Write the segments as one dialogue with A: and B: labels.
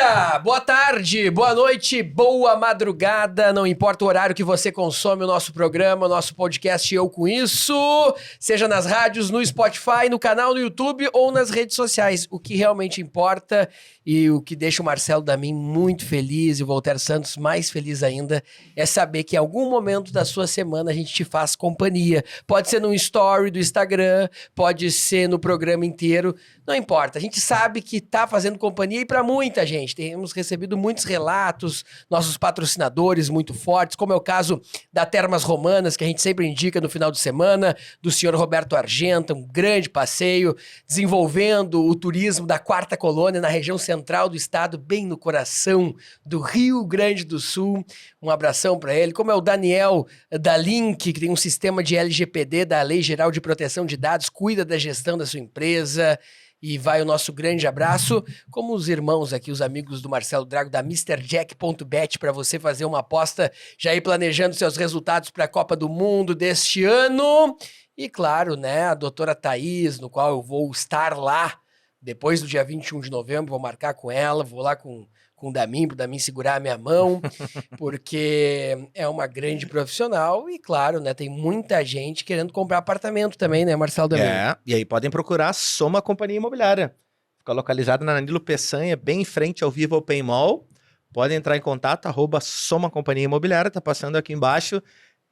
A: dia, boa tarde, boa noite, boa madrugada, não importa o horário que você consome o nosso programa, o nosso podcast Eu Com Isso, seja nas rádios, no Spotify, no canal no YouTube ou nas redes sociais. O que realmente importa e o que deixa o Marcelo Damin muito feliz e o Voltaire Santos mais feliz ainda é saber que em algum momento da sua semana a gente te faz companhia. Pode ser num story do Instagram, pode ser no programa inteiro, não importa. A gente sabe que tá fazendo companhia e para muita gente. Temos recebido muitos relatos, nossos patrocinadores muito fortes, como é o caso da Termas Romanas, que a gente sempre indica no final de semana, do senhor Roberto Argenta, um grande passeio, desenvolvendo o turismo da Quarta Colônia na região central do estado, bem no coração do Rio Grande do Sul. Um abração para ele. Como é o Daniel da Link, que tem um sistema de LGPD, da Lei Geral de Proteção de Dados, cuida da gestão da sua empresa. E vai o nosso grande abraço, como os irmãos aqui, os amigos do Marcelo Drago, da MrJack.bet, para você fazer uma aposta, já ir planejando seus resultados para a Copa do Mundo deste ano. E claro, né, a doutora Thaís, no qual eu vou estar lá depois do dia 21 de novembro, vou marcar com ela, vou lá com o Damin, para o Damin segurar a minha mão, porque é uma grande profissional e, claro, né, tem muita gente querendo comprar apartamento também, né, Marcelo Damin?
B: E aí podem procurar a Soma Companhia Imobiliária. Fica localizada na Danilo Peçanha, bem em frente ao Viva Open Mall. Podem entrar em contato, @Soma Companhia Imobiliária, tá passando aqui embaixo.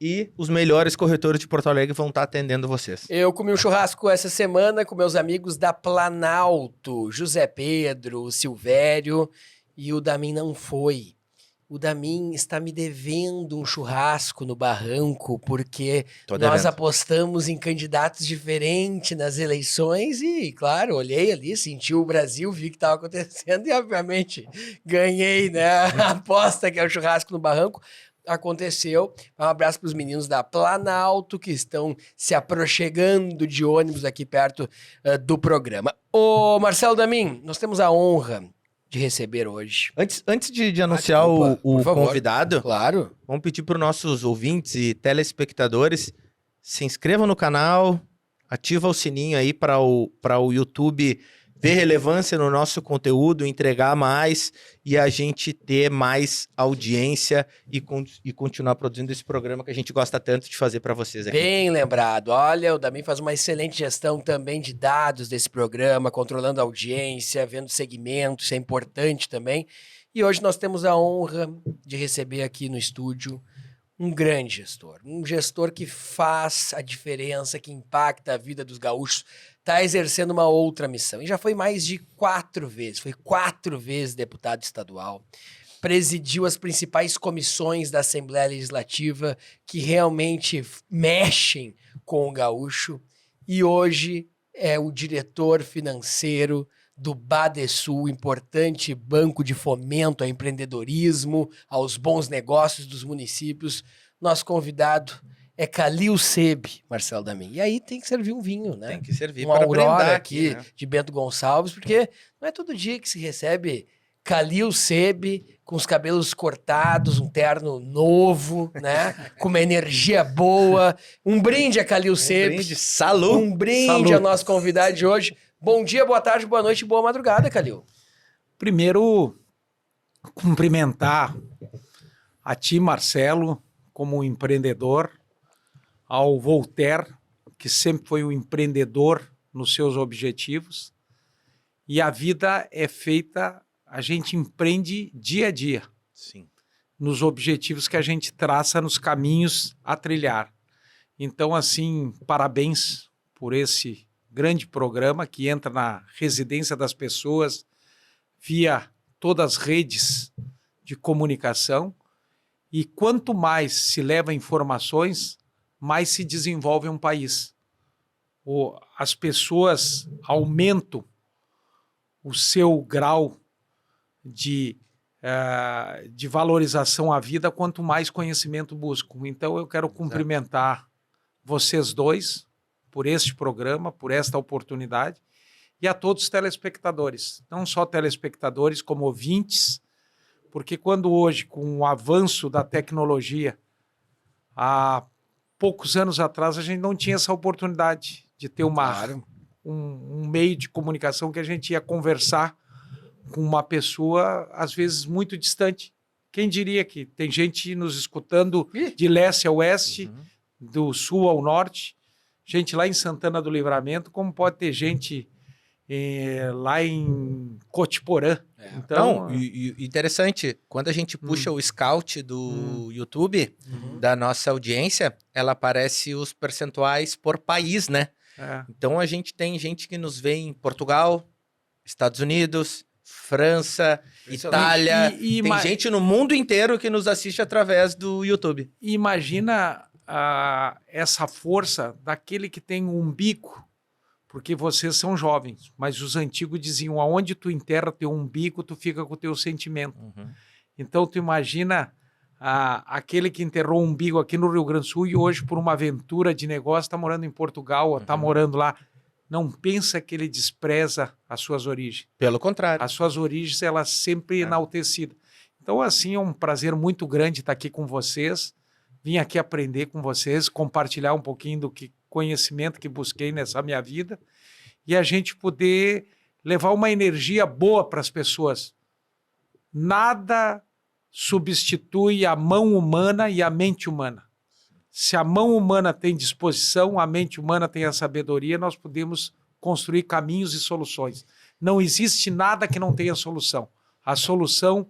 B: E os melhores corretores de Porto Alegre vão estar atendendo vocês.
A: Eu comi um churrasco essa semana com meus amigos da Planalto, José Pedro, Silvério, e o Damin não foi. O Damin está me devendo um churrasco no barranco, porque nós apostamos em candidatos diferentes nas eleições e, claro, olhei ali, senti o Brasil, vi o que estava acontecendo e, obviamente, ganhei, né, a aposta que é o churrasco no barranco. Aconteceu. Um abraço para os meninos da Planalto que estão se aproximando de ônibus aqui perto do programa. Ô, Marcelo Damin, nós temos a honra de receber hoje.
B: Antes de anunciar o convidado,
A: claro,
B: vamos pedir para os nossos ouvintes e telespectadores se inscrevam no canal, ativa o sininho aí para o YouTube ver relevância no nosso conteúdo, entregar mais e a gente ter mais audiência e continuar produzindo esse programa que a gente gosta tanto de fazer para vocês aqui.
A: Bem lembrado. Olha, o Damin faz uma excelente gestão também de dados desse programa, controlando a audiência, vendo segmentos, isso é importante também. E hoje nós temos a honra de receber aqui no estúdio um grande gestor, um gestor que faz a diferença, que impacta a vida dos gaúchos, está exercendo uma outra missão. E já foi mais de 4 vezes, foi 4 vezes deputado estadual, presidiu as principais comissões da Assembleia Legislativa que realmente mexem com o gaúcho e hoje é o diretor financeiro do Badesul, importante banco de fomento ao empreendedorismo, aos bons negócios dos municípios. Nosso convidado é Calil Sebe, Marcelo Damin. E aí tem que servir um vinho, né?
B: Tem que servir
A: uma
B: para
A: Aurora
B: brindar
A: aqui, né? De Bento Gonçalves, porque não é todo dia que se recebe Calil Sebe com os cabelos cortados, um terno novo, né? Com uma energia boa. Um brinde a Calil Sebe.
B: Um brinde, salu!
A: Um brinde ao nosso convidado de hoje. Bom dia, boa tarde, boa noite e boa madrugada, Calil.
C: Primeiro, cumprimentar a ti, Marcelo, como empreendedor, ao Voltaire, que sempre foi um empreendedor nos seus objetivos. E a vida é feita, a gente empreende dia a dia.
B: Sim.
C: Nos objetivos que a gente traça, nos caminhos a trilhar. Então, assim, parabéns por esse grande programa que entra na residência das pessoas via todas as redes de comunicação e quanto mais se leva informações, mais se desenvolve um país. As pessoas aumentam o seu grau de valorização à vida quanto mais conhecimento buscam. Então eu quero cumprimentar vocês dois por este programa, por esta oportunidade, e a todos os telespectadores, não só telespectadores, como ouvintes, porque quando hoje, com o avanço da tecnologia, há poucos anos atrás, a gente não tinha essa oportunidade de ter um meio de comunicação que a gente ia conversar com uma pessoa, às vezes, muito distante. Quem diria que tem gente nos escutando de leste a oeste, do sul ao norte, gente lá em Santana do Livramento, como pode ter gente lá em Cotiporã.
B: Então, e interessante, quando a gente puxa o scout do YouTube, da nossa audiência, ela aparece os percentuais por país, né? Então a gente tem gente que nos vê em Portugal, Estados Unidos, França, Itália. Tem gente no mundo inteiro que nos assiste através do YouTube.
C: Imagina essa força daquele que tem um umbigo, porque vocês são jovens, mas os antigos diziam, aonde tu enterra teu umbigo, tu fica com o teu sentimento. Então tu imagina aquele que enterrou o umbigo aqui no Rio Grande do Sul e hoje, por uma aventura de negócio, está morando em Portugal, ou está morando lá. Não pensa que ele despreza as suas origens.
B: Pelo contrário.
C: As suas origens, elas sempre enaltecidas. Então, assim, é um prazer muito grande estar aqui com vocês. Vim aqui aprender com vocês, compartilhar um pouquinho do conhecimento que busquei nessa minha vida e a gente poder levar uma energia boa para as pessoas. Nada substitui a mão humana e a mente humana. Se a mão humana tem disposição, a mente humana tem a sabedoria, nós podemos construir caminhos e soluções. Não existe nada que não tenha solução. A solução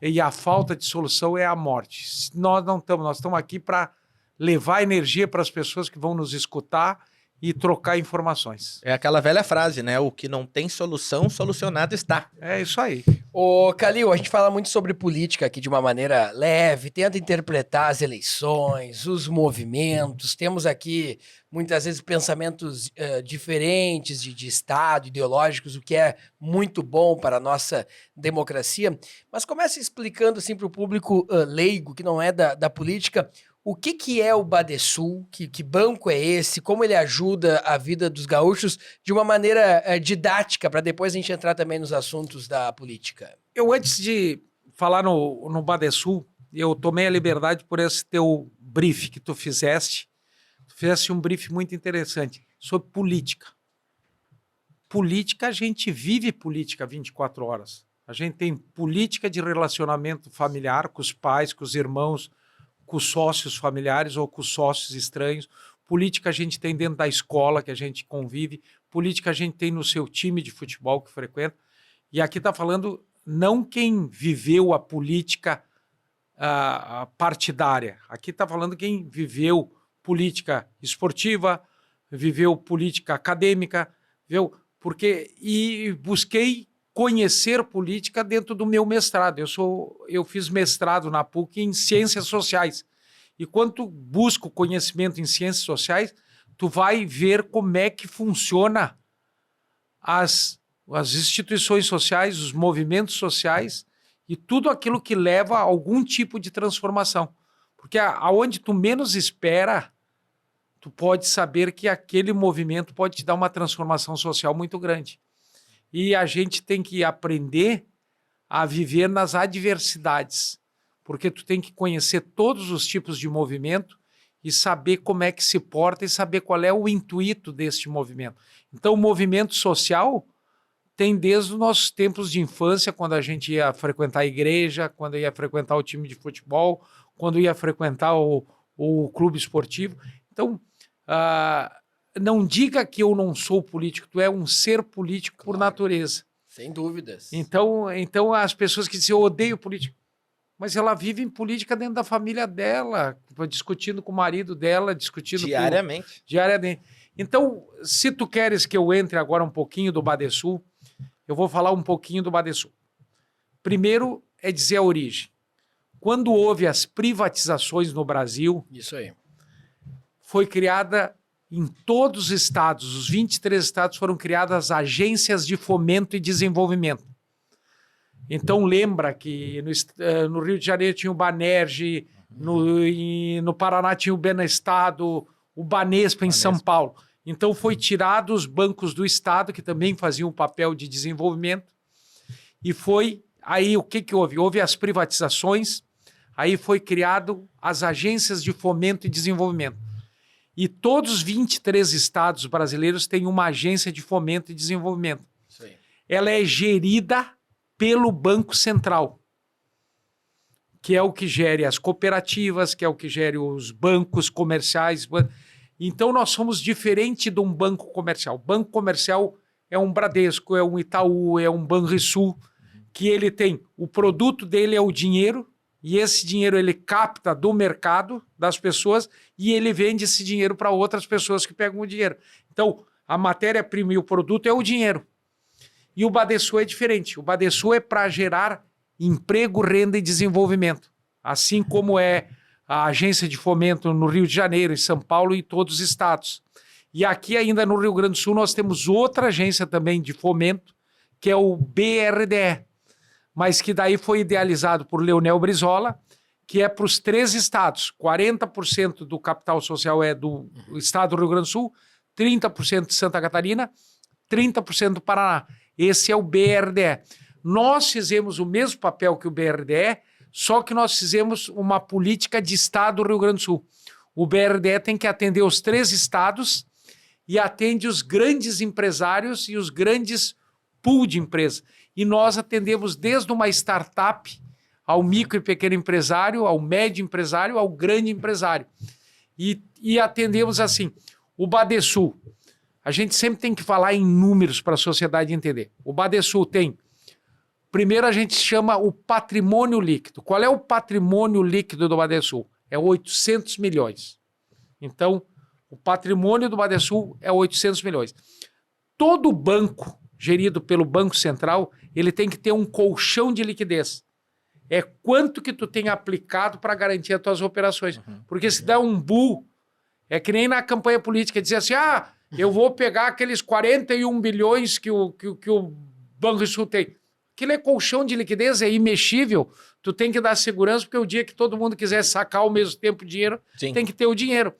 C: e a falta de solução é a morte. Nós não estamos, nós estamos aqui para levar energia para as pessoas que vão nos escutar e trocar informações.
B: É aquela velha frase, né? O que não tem solução, solucionado está.
C: É isso aí.
A: Ô, Calil, a gente fala muito sobre política aqui de uma maneira leve, tenta interpretar as eleições, os movimentos, temos aqui muitas vezes pensamentos diferentes de Estado, ideológicos, o que é muito bom para a nossa democracia, mas comece explicando assim para o público leigo, que não é da política, o que é o Badesul, que banco é esse, como ele ajuda a vida dos gaúchos de uma maneira didática, para depois a gente entrar também nos assuntos da política.
C: Eu, antes de falar no Badesul, eu tomei a liberdade por esse teu brief que tu fizeste. Tu fizeste um brief muito interessante sobre política. Política, a gente vive política 24 horas. A gente tem política de relacionamento familiar com os pais, com os irmãos, com os sócios familiares ou com os sócios estranhos. Política a gente tem dentro da escola que a gente convive. Política a gente tem no seu time de futebol que frequenta. E aqui está falando não quem viveu a política partidária. Aqui está falando quem viveu política esportiva, viveu política acadêmica, e busquei conhecer política dentro do meu mestrado. Eu fiz mestrado na PUC em Ciências Sociais. E quando tu busca o conhecimento em Ciências Sociais, tu vai ver como é que funciona as instituições sociais, os movimentos sociais e tudo aquilo que leva a algum tipo de transformação. Porque aonde tu menos espera, tu pode saber que aquele movimento pode te dar uma transformação social muito grande. E a gente tem que aprender a viver nas adversidades, porque tu tem que conhecer todos os tipos de movimento e saber como é que se porta e saber qual é o intuito deste movimento. Então, o movimento social tem desde os nossos tempos de infância, quando a gente ia frequentar a igreja, quando ia frequentar o time de futebol, quando ia frequentar o clube esportivo. Então, não diga que eu não sou político, tu é um ser político por natureza.
A: Sem dúvidas.
C: Então as pessoas que dizem, eu odeio política, mas ela vive em política dentro da família dela, discutindo com o marido dela, discutindo
B: diariamente.
C: Diariamente. Então, se tu queres que eu entre agora um pouquinho do Badesul, eu vou falar um pouquinho do Badesul. Primeiro é dizer a origem. Quando houve as privatizações no Brasil,
A: isso aí,
C: foi criada em todos os estados, os 23 estados foram criadas agências de fomento e desenvolvimento. Então lembra que no Rio de Janeiro tinha o Banerj, no Paraná tinha o Benestado, o Banespa em São Paulo. Então foi tirado os bancos do estado, que também faziam o papel de desenvolvimento, e foi aí o que houve? Houve as privatizações, aí foi criado as agências de fomento e desenvolvimento. E todos os 23 estados brasileiros têm uma agência de fomento e desenvolvimento.
A: Sim.
C: Ela é gerida pelo Banco Central, que é o que gere as cooperativas, que é o que gere os bancos comerciais. Então, nós somos diferente de um banco comercial. Banco comercial é um Bradesco, é um Itaú, é um Banrisul, que ele tem, o produto dele é o dinheiro, e esse dinheiro ele capta do mercado das pessoas e ele vende esse dinheiro para outras pessoas que pegam o dinheiro. Então, a matéria-prima e o produto é o dinheiro. E o Badesul é diferente. O Badesul é para gerar emprego, renda e desenvolvimento. Assim como é a agência de fomento no Rio de Janeiro, em São Paulo e em todos os estados. E aqui ainda no Rio Grande do Sul nós temos outra agência também de fomento, que é o BRDE, mas que daí foi idealizado por Leonel Brizola, que é para os 3 estados. 40% do capital social é do estado do Rio Grande do Sul, 30% de Santa Catarina, 30% do Paraná. Esse é o BRDE. Nós fizemos o mesmo papel que o BRDE, só que nós fizemos uma política de estado do Rio Grande do Sul. O BRDE tem que atender os 3 estados e atende os grandes empresários e os grandes pool de empresas. E nós atendemos desde uma startup ao micro e pequeno empresário, ao médio empresário, ao grande empresário. E atendemos assim, o Badesul. A gente sempre tem que falar em números para a sociedade entender. O Badesul tem, primeiro a gente chama o patrimônio líquido. Qual é o patrimônio líquido do Badesul? É 800 milhões. Então, o patrimônio do Badesul é 800 milhões. Todo banco gerido pelo Banco Central, ele tem que ter um colchão de liquidez. É quanto que tu tem aplicado para garantir as tuas operações. Porque se dá um bull, é que nem na campanha política, dizer assim, eu vou pegar aqueles 41 bilhões que o Banrisul tem. Aquilo é colchão de liquidez, é imexível. Tu tem que dar segurança, porque o dia que todo mundo quiser sacar ao mesmo tempo o dinheiro,
B: Sim.
C: tem que ter o dinheiro.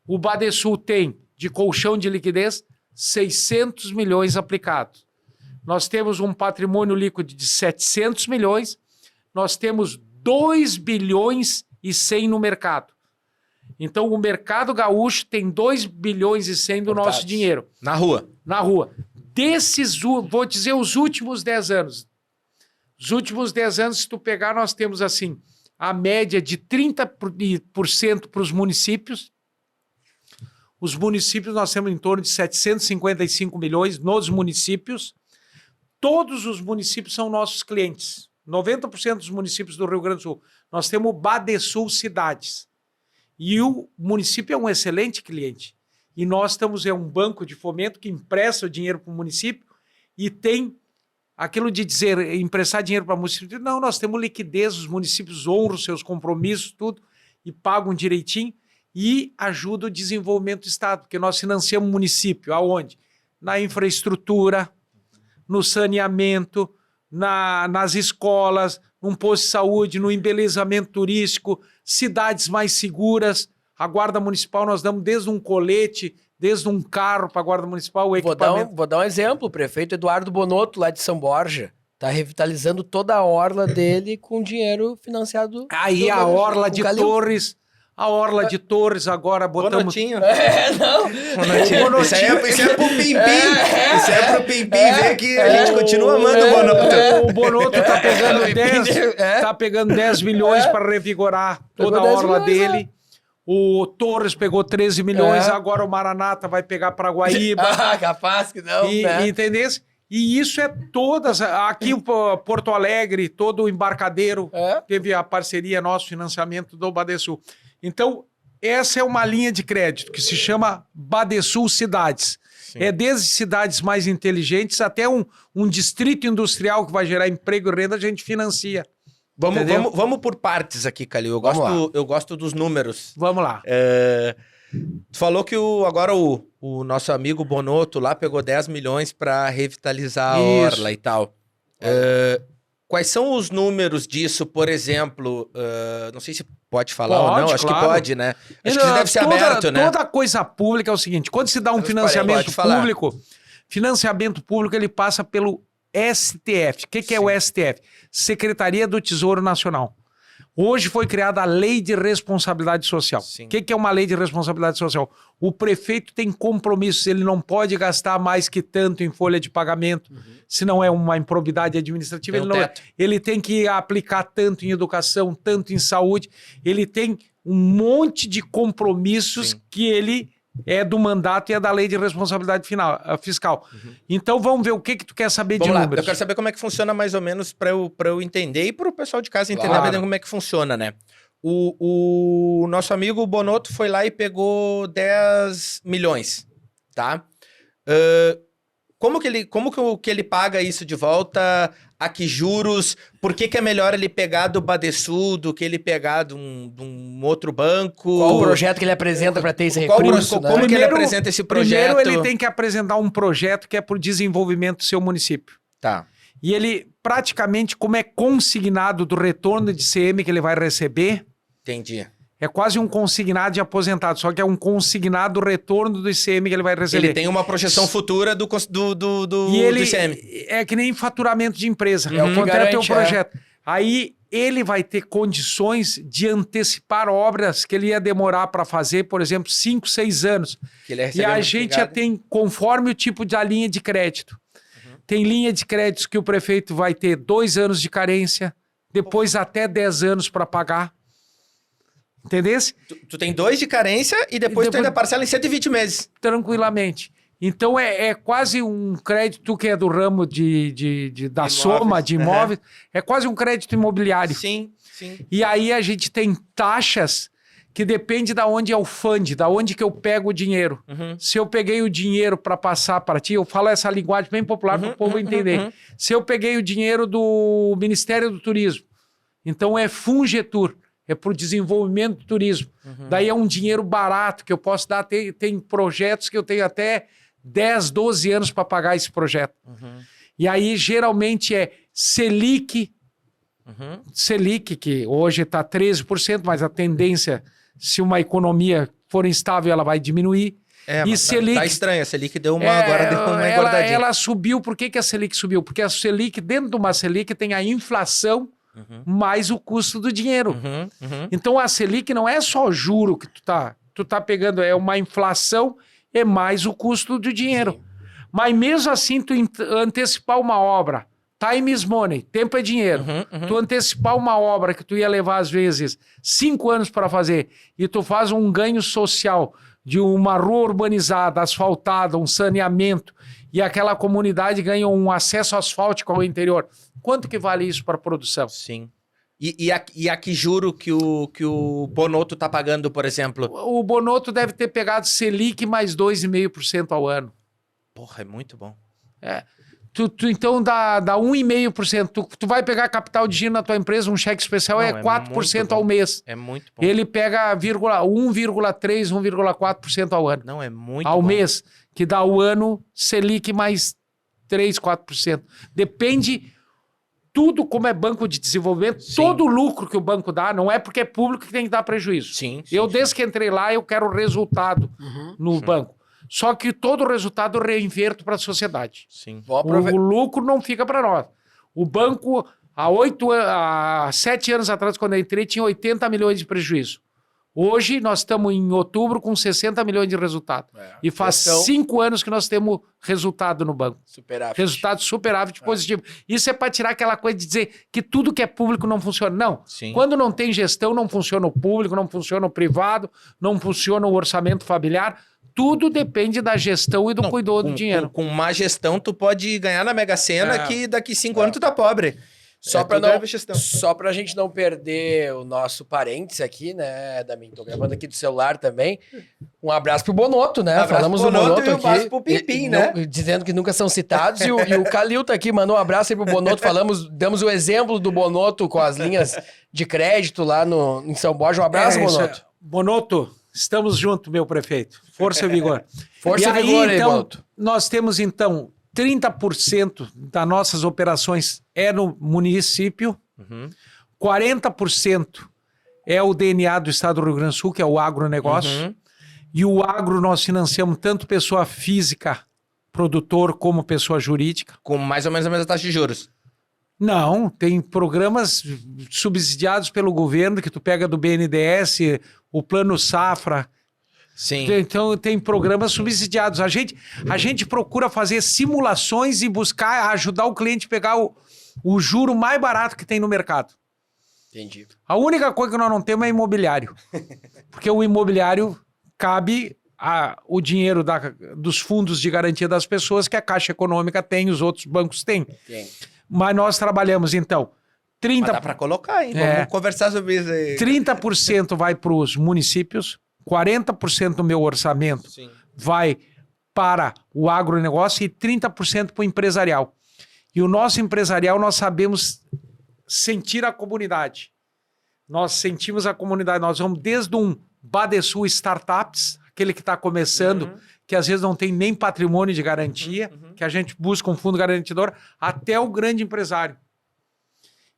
C: O Badesul tem, de colchão de liquidez, 600 milhões aplicados. Nós temos um patrimônio líquido de 700 milhões, nós temos 2 bilhões e 100 no mercado. Então, o mercado gaúcho tem 2 bilhões e 100 do nosso dinheiro.
B: Na rua.
C: Na rua. Desses, vou dizer, os últimos 10 anos. Os últimos 10 anos, se tu pegar, nós temos, assim, a média de 30% para os municípios. Os municípios, nós temos em torno de 755 milhões nos municípios. Todos os municípios são nossos clientes. 90% dos municípios do Rio Grande do Sul. Nós temos o Badesul Cidades. E o município é um excelente cliente. E nós estamos, é um banco de fomento que empresta o dinheiro para o município e tem aquilo de dizer, emprestar dinheiro para o município. Não, nós temos liquidez, os municípios honram seus compromissos, tudo, e pagam direitinho e ajudam o desenvolvimento do Estado, porque nós financiamos o município. Aonde? Na infraestrutura, no saneamento, nas escolas, num posto de saúde, no embelezamento turístico, cidades mais seguras. A Guarda Municipal, nós damos desde um colete, desde um carro para a Guarda Municipal, o equipamento.
A: Vou dar um exemplo. O prefeito Eduardo Bonotto, lá de São Borja, está revitalizando toda a orla dele com dinheiro financiado.
C: Aí a orla de Torres... A Orla de Torres, agora botamos...
B: Bonotinho.
A: Não.
B: Bonotinho. Isso é pro Pimpim. Isso é pro Pimpim ver que a gente continua amando o Bonotto.
C: O Bonotto tá pegando 10 milhões para revigorar toda a orla dele. O Torres pegou 13 milhões, agora o Maranata vai pegar para Guaíba.
A: Capaz que não, né?
C: Entendesse? E isso é todas... Aqui o Porto Alegre, todo o embarcadeiro, teve a parceria, nosso financiamento do Badesul. Então, essa é uma linha de crédito que se chama Badesul Cidades. Sim. É desde cidades mais inteligentes até um distrito industrial que vai gerar emprego e renda, a gente financia.
B: Vamos por partes aqui, Calil. Eu gosto dos números.
C: Vamos lá.
B: Tu falou que agora o nosso amigo Bonotto lá pegou 10 milhões para revitalizar a orla e tal. Quais são os números disso, por exemplo? Não sei se pode falar ou não, acho que pode, né? Acho que deve ser aberto, né?
C: Toda coisa pública é o seguinte, quando se dá um financiamento público, ele passa pelo STF. O que é o STF? Secretaria do Tesouro Nacional. Hoje foi criada a Lei de Responsabilidade Social.
B: Sim.
C: O que é uma Lei de Responsabilidade Social? O prefeito tem compromissos, ele não pode gastar mais que tanto em folha de pagamento, se não é uma improbidade administrativa.
B: Tem um teto.
C: Ele tem que aplicar tanto em educação, tanto em saúde. Ele tem um monte de compromissos
B: Sim.
C: que ele é do mandato e é da Lei de Responsabilidade Fiscal. Então vamos ver o que tu quer saber
B: Vamos
C: de
B: lá,
C: números.
B: eu quero saber como é que funciona mais ou menos para eu entender e para o pessoal de casa entender
A: Claro.
B: bem como é que funciona, né? O nosso amigo Bonotto foi lá e pegou 10 milhões, tá? Como que ele paga isso de volta? A que juros? Por que é melhor ele pegar do Badesul do que ele pegar de um outro banco?
A: Qual o projeto que ele apresenta para ter esse
B: Qual o
A: recurso,
B: pro-
A: né?
B: como que ele apresenta esse projeto?
C: Primeiro ele tem que apresentar um projeto que é para o desenvolvimento do seu município.
B: Tá.
C: E ele, praticamente, como é consignado do retorno de CM que ele vai receber,
B: Entendi.
C: é quase um consignado de aposentado, só que é um consignado do retorno do ICM que ele vai receber.
B: Ele tem uma projeção futura do
C: E ele
B: ICM.
C: é que nem faturamento de empresa.
A: É o que
C: Quanto é o teu
A: garante,
C: projeto? Aí ele vai ter condições de antecipar obras que ele ia demorar para fazer, por exemplo, 5, 6 anos.
B: Que ele
C: E
B: recebeu
C: a
B: muito
C: gente
B: obrigado.
C: já tem, conforme o tipo da linha de crédito. Tem linha de créditos que o prefeito vai ter 2 anos de carência, depois até 10 anos para pagar. Entendesse?
B: Tu tem 2 de carência e depois tu ainda parcela em 120 meses.
C: Tranquilamente. Então é quase um crédito que é do ramo da
B: Imóveis,
C: soma de imóveis, é quase um crédito imobiliário.
B: Sim, sim.
C: E aí a gente tem taxas que depende da onde é o fund, da onde que eu pego o dinheiro. Se eu peguei o dinheiro para passar para ti, eu falo essa linguagem bem popular para o povo entender. Se eu peguei o dinheiro do Ministério do Turismo, então é Fungetur, é para o desenvolvimento do turismo. Daí é um dinheiro barato que eu posso dar. Tem projetos que eu tenho até 10, 12 anos para pagar esse projeto. E aí geralmente é Selic, Selic, que hoje está 13%, mas a tendência, se uma economia for instável, ela vai diminuir.
B: É,
C: E
B: mas
C: Selic-
B: tá estranho. A Selic agora deu uma engordadinha.
C: ela subiu. Por que a Selic subiu? Porque a Selic, dentro de uma Selic, tem a inflação mais o custo do dinheiro. Então a Selic não é só juro que tu tá pegando, é uma inflação e mais o custo do dinheiro. Mas mesmo assim, tu antecipar uma obra, time is money, tempo é dinheiro. Tu antecipar uma obra que tu ia levar, às vezes, 5 anos para fazer, e tu faz um ganho social de uma rua urbanizada, asfaltada, um saneamento, e aquela comunidade ganha um acesso asfáltico ao interior. Quanto que vale isso para a produção?
B: Sim. E a que juro que o Bonotto tá pagando, por exemplo?
C: O Bonotto deve ter pegado Selic mais 2,5% ao ano.
B: Porra, é muito bom.
C: Então dá 1,5%. Tu vai pegar capital de giro na tua empresa, um cheque especial
B: Não,
C: é
B: é
C: 4%
B: muito
C: ao
B: bom.
C: mês.
B: É muito bom.
C: Ele pega 1,3%, 1,4% ao ano.
B: Não, é muito
C: Ao
B: bom.
C: mês, que dá o ano Selic mais 3%, 4%. Depende tudo como é banco de desenvolvimento,
B: Sim.
C: todo o lucro que o banco dá, não é porque é público que tem que dar prejuízo.
B: Sim.
C: Desde que entrei lá, eu quero resultado no banco. Só que todo o resultado eu reinverto para a sociedade.
B: Sim.
C: O lucro não fica para nós. O banco, há 7 anos atrás, quando eu entrei, tinha 80 milhões de prejuízo. Hoje, nós estamos em outubro com 60 milhões de resultado. E faz 5 anos que nós temos resultado no banco.
A: Superávit.
C: Resultado superávit positivo. Isso é para tirar aquela coisa de dizer que tudo que é público não funciona. Não.
B: Sim.
C: Quando não tem gestão, não funciona o público, não funciona o privado, não funciona o orçamento familiar. Tudo depende da gestão e do cuidado do dinheiro.
B: Com má gestão, tu pode ganhar na Mega Sena que daqui 5 anos tu tá pobre.
A: Só
B: tudo é gestão.
A: Só pra gente não perder o nosso parênteses aqui, né, Damin? Tô gravando aqui do celular também. Um abraço pro Bonotto, né?
B: Abraço
A: Falamos
B: pro
A: do
B: Bonotto
A: Bonotto
B: e um
A: aqui.
B: abraço pro Pimpim, né?
A: Dizendo que nunca são citados. E o Calil tá aqui, mandou um abraço aí pro Bonotto. Damos o exemplo do Bonotto com as linhas de crédito lá em São Borja. Um abraço, Bonotto.
C: Bonotto, estamos juntos, meu prefeito. Força e vigor.
A: Força e vigor aí, Bonotto.
C: Nós temos, então, 30% das nossas operações é no município, 40% é o DNA do Estado do Rio Grande do Sul, que é o agronegócio. E o agro nós financiamos tanto pessoa física, produtor, como pessoa jurídica.
B: Com mais ou menos a mesma taxa de juros.
C: Não, tem programas subsidiados pelo governo que tu pega do BNDES, o Plano Safra.
B: Sim.
C: Então tem programas subsidiados. A gente procura fazer simulações e buscar ajudar o cliente a pegar o juro mais barato que tem no mercado.
A: Entendi.
C: A única coisa que nós não temos é imobiliário. Porque o imobiliário cabe o dinheiro dos fundos de garantia das pessoas que a Caixa Econômica tem, os outros bancos têm.
A: Tem.
C: Mas nós trabalhamos, então,
B: Mas dá para colocar, hein? Vamos conversar sobre isso aí.
C: 30% vai para os municípios, 40% do meu orçamento
B: Sim.
C: vai para o agronegócio e 30% para o empresarial. E o nosso empresarial, nós sabemos sentir a comunidade. Nós sentimos a comunidade. Nós vamos desde um Badesul Startups, aquele que está começando, que às vezes não tem nem patrimônio de garantia, que a gente busca um fundo garantidor, até o grande empresário.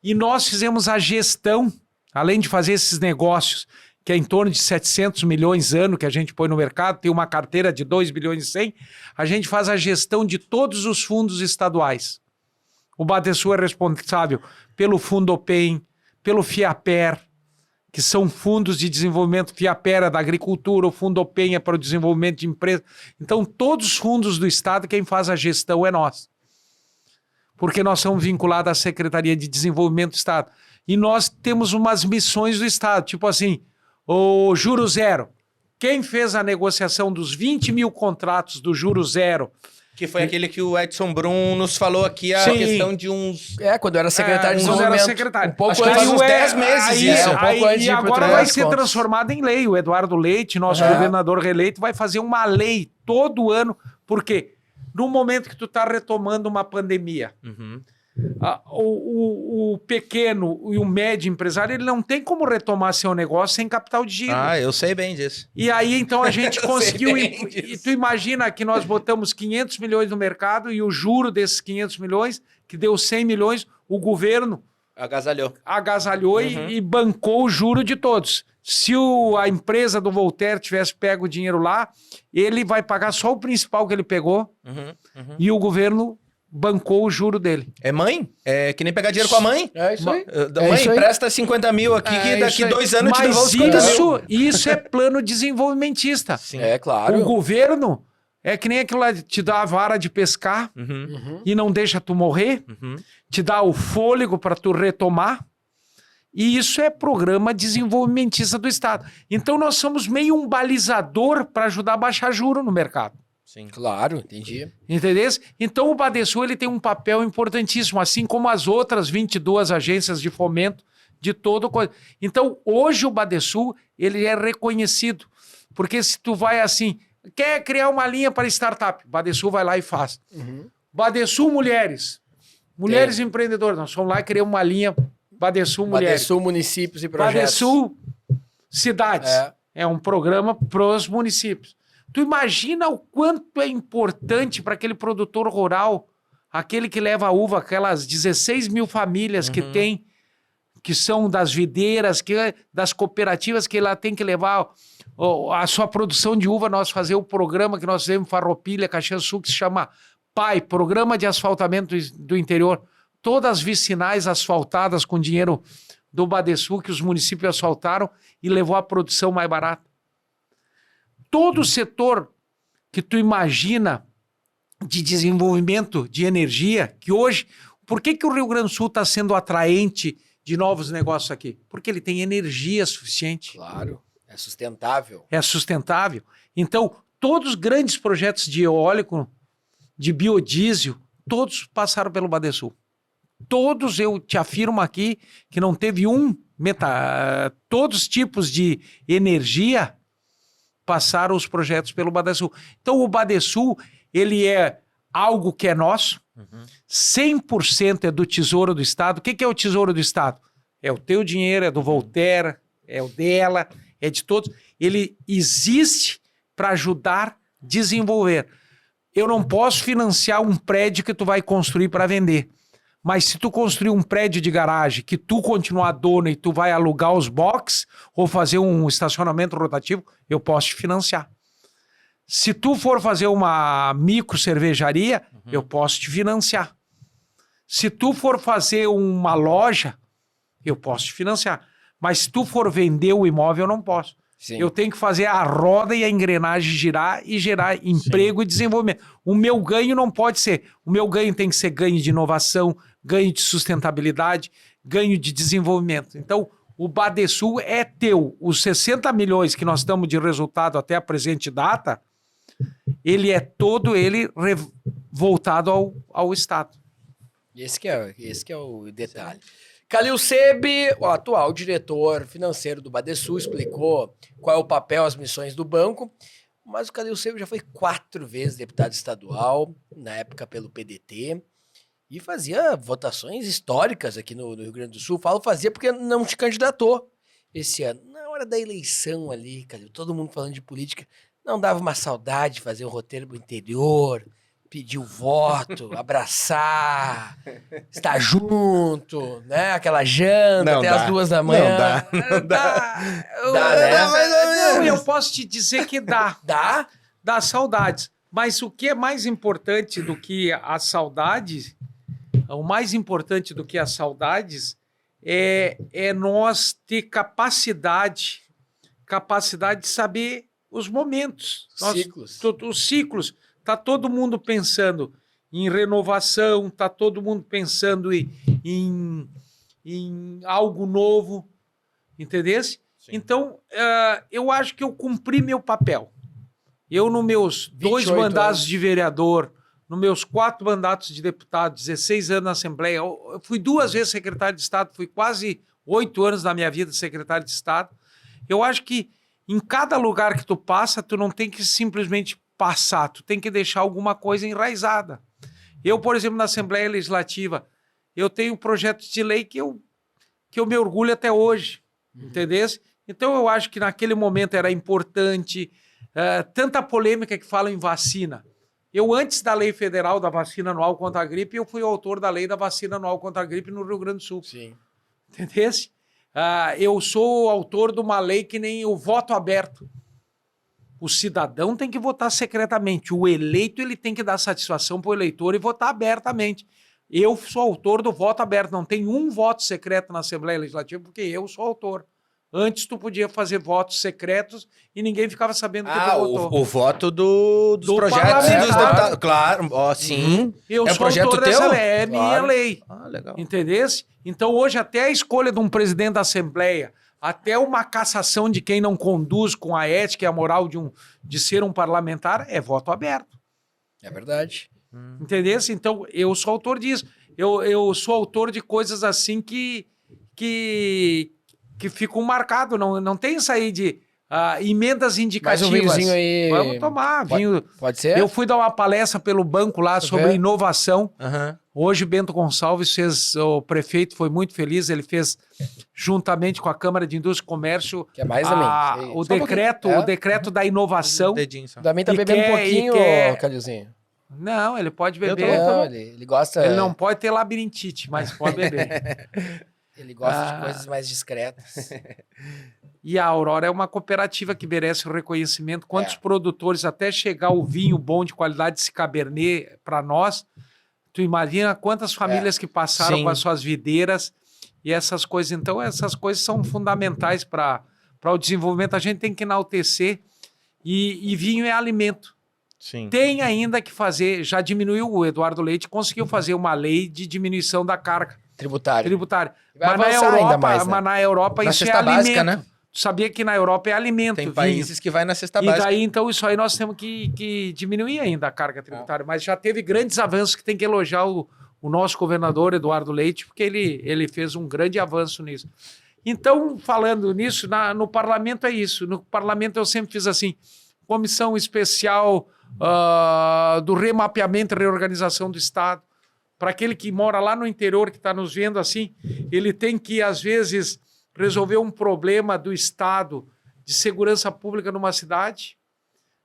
C: E nós fizemos a gestão, além de fazer esses negócios, que é em torno de 700 milhões ano que a gente põe no mercado, tem uma carteira de 2 bilhões e 100, a gente faz a gestão de todos os fundos estaduais. O Badesul é responsável pelo Fundopem, pelo FIAPER, que são fundos de desenvolvimento. FIAPER é da agricultura, o Fundopem é para o desenvolvimento de empresas. Então, todos os fundos do Estado, quem faz a gestão é nós. Porque nós somos vinculados à Secretaria de Desenvolvimento do Estado. E nós temos umas missões do Estado, tipo assim, o Juro Zero. Quem fez a negociação dos 20 mil contratos do Juro Zero?
B: Que foi aquele que o Edson Brum nos falou aqui, a
C: Sim.
B: questão de uns...
A: Quando eu era secretário de
C: Quando
A: desenvolvimento.
C: era secretário.
A: Um pouco
B: Acho que
A: antes
B: faz uns 10 meses
C: aí,
B: isso.
A: Um pouco antes de
C: e
A: ir pro
C: agora
A: Tribunal
C: vai
A: das
C: ser
A: Contas.
C: transformado em lei. O Eduardo Leite, nosso governador reeleito, vai fazer uma lei todo ano. Por quê? No momento que tu está retomando uma pandemia, o pequeno e o médio empresário, ele não tem como retomar seu negócio sem capital de giro.
B: Ah, eu sei bem disso.
C: E aí, então, a gente
B: Eu
C: conseguiu...
B: sei bem
C: E
B: disso.
C: tu imagina que nós botamos 500 milhões no mercado e o juro desses 500 milhões, que deu 100 milhões, o governo
B: Agasalhou.
C: agasalhou e bancou o juro de todos. Se a empresa do Voltaire tivesse pego o dinheiro lá, ele vai pagar só o principal que ele pegou e o governo bancou o juro dele.
B: É mãe? É que nem pegar dinheiro com a mãe?
A: É isso aí.
B: Mãe,
A: isso aí.
B: empresta 50 mil aqui, que daqui 2 anos eu te devolvo
C: Mas
B: 50 mil.
C: isso é plano desenvolvimentista.
B: Sim.
A: É, claro.
C: O governo é que nem aquilo lá, te dá a vara de pescar e não deixa tu morrer, te dá o fôlego para tu retomar. E isso é programa desenvolvimentista do Estado. Então nós somos meio um balizador para ajudar a baixar juro no mercado.
B: Sim.
A: Claro, entendi.
C: Entendeu? Então o Badesul ele tem um papel importantíssimo, assim como as outras 22 agências de fomento de todo coisa. Então hoje o Badesul ele é reconhecido, porque se tu vai assim, quer criar uma linha para startup, o Badesul vai lá e faz. Badesul Mulheres empreendedoras, nós fomos lá e criamos uma linha Badesul Mulheres.
A: Badesul, municípios e projetos.
C: Badesul Cidades. É um programa para os municípios. Tu imagina o quanto é importante para aquele produtor rural, aquele que leva a uva, aquelas 16 mil famílias que tem, que são das videiras, das cooperativas, que ela tem que levar a sua produção de uva. Nós fazer o programa que nós fizemos em Farroupilha, Caxias Sul, que se chama PAI, Programa de Asfaltamento do Interior. Todas as vicinais asfaltadas com dinheiro do Badesul, que os municípios asfaltaram e levou a produção mais barata. Todo o setor que tu imagina de desenvolvimento de energia, que hoje... Por que o Rio Grande do Sul está sendo atraente de novos negócios aqui? Porque ele tem energia suficiente.
A: Claro, é sustentável.
C: É sustentável. Então, todos os grandes projetos de eólico, de biodiesel, todos passaram pelo Badesul. Todos, eu te afirmo aqui, que não teve todos os tipos de energia passaram os projetos pelo Badesul. Então, o Badesul, ele é algo que é nosso, 100% é do Tesouro do Estado. O que é o Tesouro do Estado? É o teu dinheiro, é do Voltaire, é o dela, é de todos. Ele existe para ajudar a desenvolver. Eu não posso financiar um prédio que tu vai construir para vender. Mas se tu construir um prédio de garagem, que tu continuar dono e tu vai alugar os boxes ou fazer um estacionamento rotativo, eu posso te financiar. Se tu for fazer uma micro cervejaria, eu posso te financiar. Se tu for fazer uma loja, eu posso te financiar. Mas se tu for vender o imóvel, eu não posso.
A: Sim.
C: Eu tenho que fazer a roda e a engrenagem girar e gerar emprego e desenvolvimento. O meu ganho não pode ser. O meu ganho tem que ser ganho de inovação, ganho de sustentabilidade, ganho de desenvolvimento. Então, o Badesul é teu. Os 60 milhões que nós estamos de resultado até a presente data, ele é todo ele voltado ao Estado.
A: Esse que é o detalhe. Kalil Sebe, o atual diretor financeiro do Badesul, explicou qual é o papel, as missões do banco, mas o Kalil Sebe já foi 4 vezes deputado estadual, na época pelo PDT, e fazia votações históricas aqui no Rio Grande do Sul. Fazia porque não se candidatou esse ano. Na hora da eleição ali, Kalil, todo mundo falando de política, não dava uma saudade de fazer um roteiro pro interior, pedir o voto, abraçar, estar junto, né? Aquela janta
B: Não
A: até
B: dá.
A: as 2 da manhã.
B: Não dá.
A: Dá, né?
C: Não, eu posso te dizer que dá.
A: Dá?
C: Dá saudades. Mas o que é mais importante do que as saudades, o mais importante do que as saudades é nós ter capacidade de saber os momentos.
A: Ciclos.
C: Os ciclos. Está todo mundo pensando em renovação, está todo mundo pensando em algo novo, entendesse? Então, eu acho que eu cumpri meu papel. Eu, nos meus 2 mandatos de vereador, nos meus 4 mandatos de deputado, 16 anos na Assembleia, eu fui 2 vezes secretário de Estado, fui quase 8 anos da minha vida secretário de Estado. Eu acho que em cada lugar que tu passa, tu não tem que simplesmente passar, tu tem que deixar alguma coisa enraizada. Eu, por exemplo, na Assembleia Legislativa, eu tenho um projeto de lei que eu me orgulho até hoje, entendeu? Então, eu acho que naquele momento era importante, tanta polêmica que fala em vacina. Eu, antes da lei federal da vacina anual contra a gripe, eu fui o autor da lei da vacina anual contra a gripe no Rio Grande do Sul.
A: Sim.
C: Entendeu? Eu sou o autor de uma lei que nem o voto aberto. O cidadão tem que votar secretamente. O eleito ele tem que dar satisfação para o eleitor e votar abertamente. Eu sou autor do voto aberto. Não tem um voto secreto na Assembleia Legislativa porque eu sou autor. Antes tu podia fazer votos secretos e ninguém ficava sabendo que tu votou.
B: O voto dos projetos e dos deputados. Claro, sim.
C: Eu
B: é
C: sou
B: projeto
C: autor
B: teu?
C: dessa lei, é minha
B: Claro.
C: lei.
B: Legal.
C: Entendesse? Então hoje até a escolha de um presidente da Assembleia, até uma cassação de quem não conduz com a ética e a moral de ser um parlamentar é voto aberto.
A: É verdade.
C: Entendesse? Então eu sou autor disso. Eu sou autor de coisas assim que ficam marcadas. Não tem isso aí de emendas indicativas.
A: Mais um vinhozinho aí.
C: Vamos tomar vinho.
A: Pode ser?
C: Eu fui dar uma palestra pelo banco lá sobre inovação.
B: Uhum.
C: Hoje, Bento Gonçalves o prefeito foi muito feliz, ele fez, juntamente com a Câmara de Indústria e Comércio,
A: Quer mais também?
C: o
A: Só um
C: decreto da inovação.
B: Dedinho só.
A: Também tá
C: E
A: bebendo um pouquinho,
C: quer-
A: Calilzinho.
C: Não, ele pode beber.
A: Não, ele gosta...
C: Ele não pode ter labirintite, mas pode beber.
A: Ele gosta de coisas mais discretas.
C: E a Aurora é uma cooperativa que merece o reconhecimento. Quantos produtores, até chegar o vinho bom de qualidade, esse Cabernet, para nós, tu imagina quantas famílias que passaram
B: Sim.
C: com as suas videiras e essas coisas. Então, essas coisas são fundamentais para o desenvolvimento. A gente tem que enaltecer e vinho é alimento.
B: Sim.
C: Tem ainda que fazer, já diminuiu, o Eduardo Leite conseguiu fazer uma lei de diminuição da carga
A: Tributário.
C: Mas
A: Vai
C: na
A: avançar
C: Europa,
A: ainda mais, né?
C: mas na Europa
B: Na
C: isso é
B: cesta
C: alimento.
B: básica, né?
C: Tu sabia que na Europa é alimento,
B: Tem
C: vinho.
B: países que vai na cesta
C: E
B: básica.
C: daí, então, isso aí nós temos que diminuir ainda a carga tributária. Mas já teve grandes avanços que tem que elogiar o nosso governador, Eduardo Leite, porque ele fez um grande avanço nisso. Então, falando nisso, no parlamento é isso. No parlamento eu sempre fiz assim, comissão especial do remapeamento e reorganização do Estado. Para aquele que mora lá no interior, que está nos vendo assim, ele tem que, às vezes, resolver um problema do Estado de segurança pública numa cidade,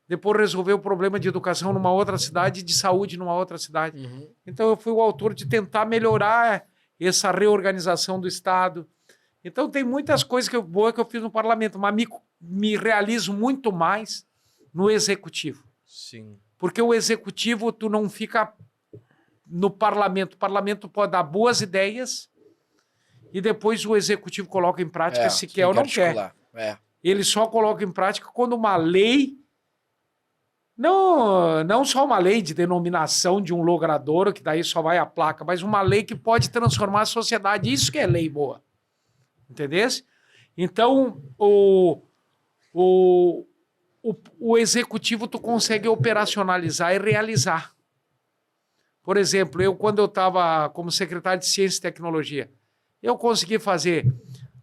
C: depois resolver o problema de educação numa outra cidade e de saúde numa outra cidade.
A: Uhum.
C: Então, eu fui o autor de tentar melhorar essa reorganização do Estado. Então, tem muitas coisas boas que eu fiz no parlamento, mas me realizo muito mais no executivo.
B: Sim.
C: Porque o executivo, tu não fica no parlamento. O parlamento pode dar boas ideias e depois o executivo coloca em prática se quer ou não quer. Ele só coloca em prática quando uma lei, não só uma lei de denominação de um logradouro, que daí só vai a placa, mas uma lei que pode transformar a sociedade. Isso que é lei boa. Entendeu? Então, o executivo tu consegue operacionalizar e realizar. Por exemplo, quando eu estava como secretário de Ciência e Tecnologia, eu consegui fazer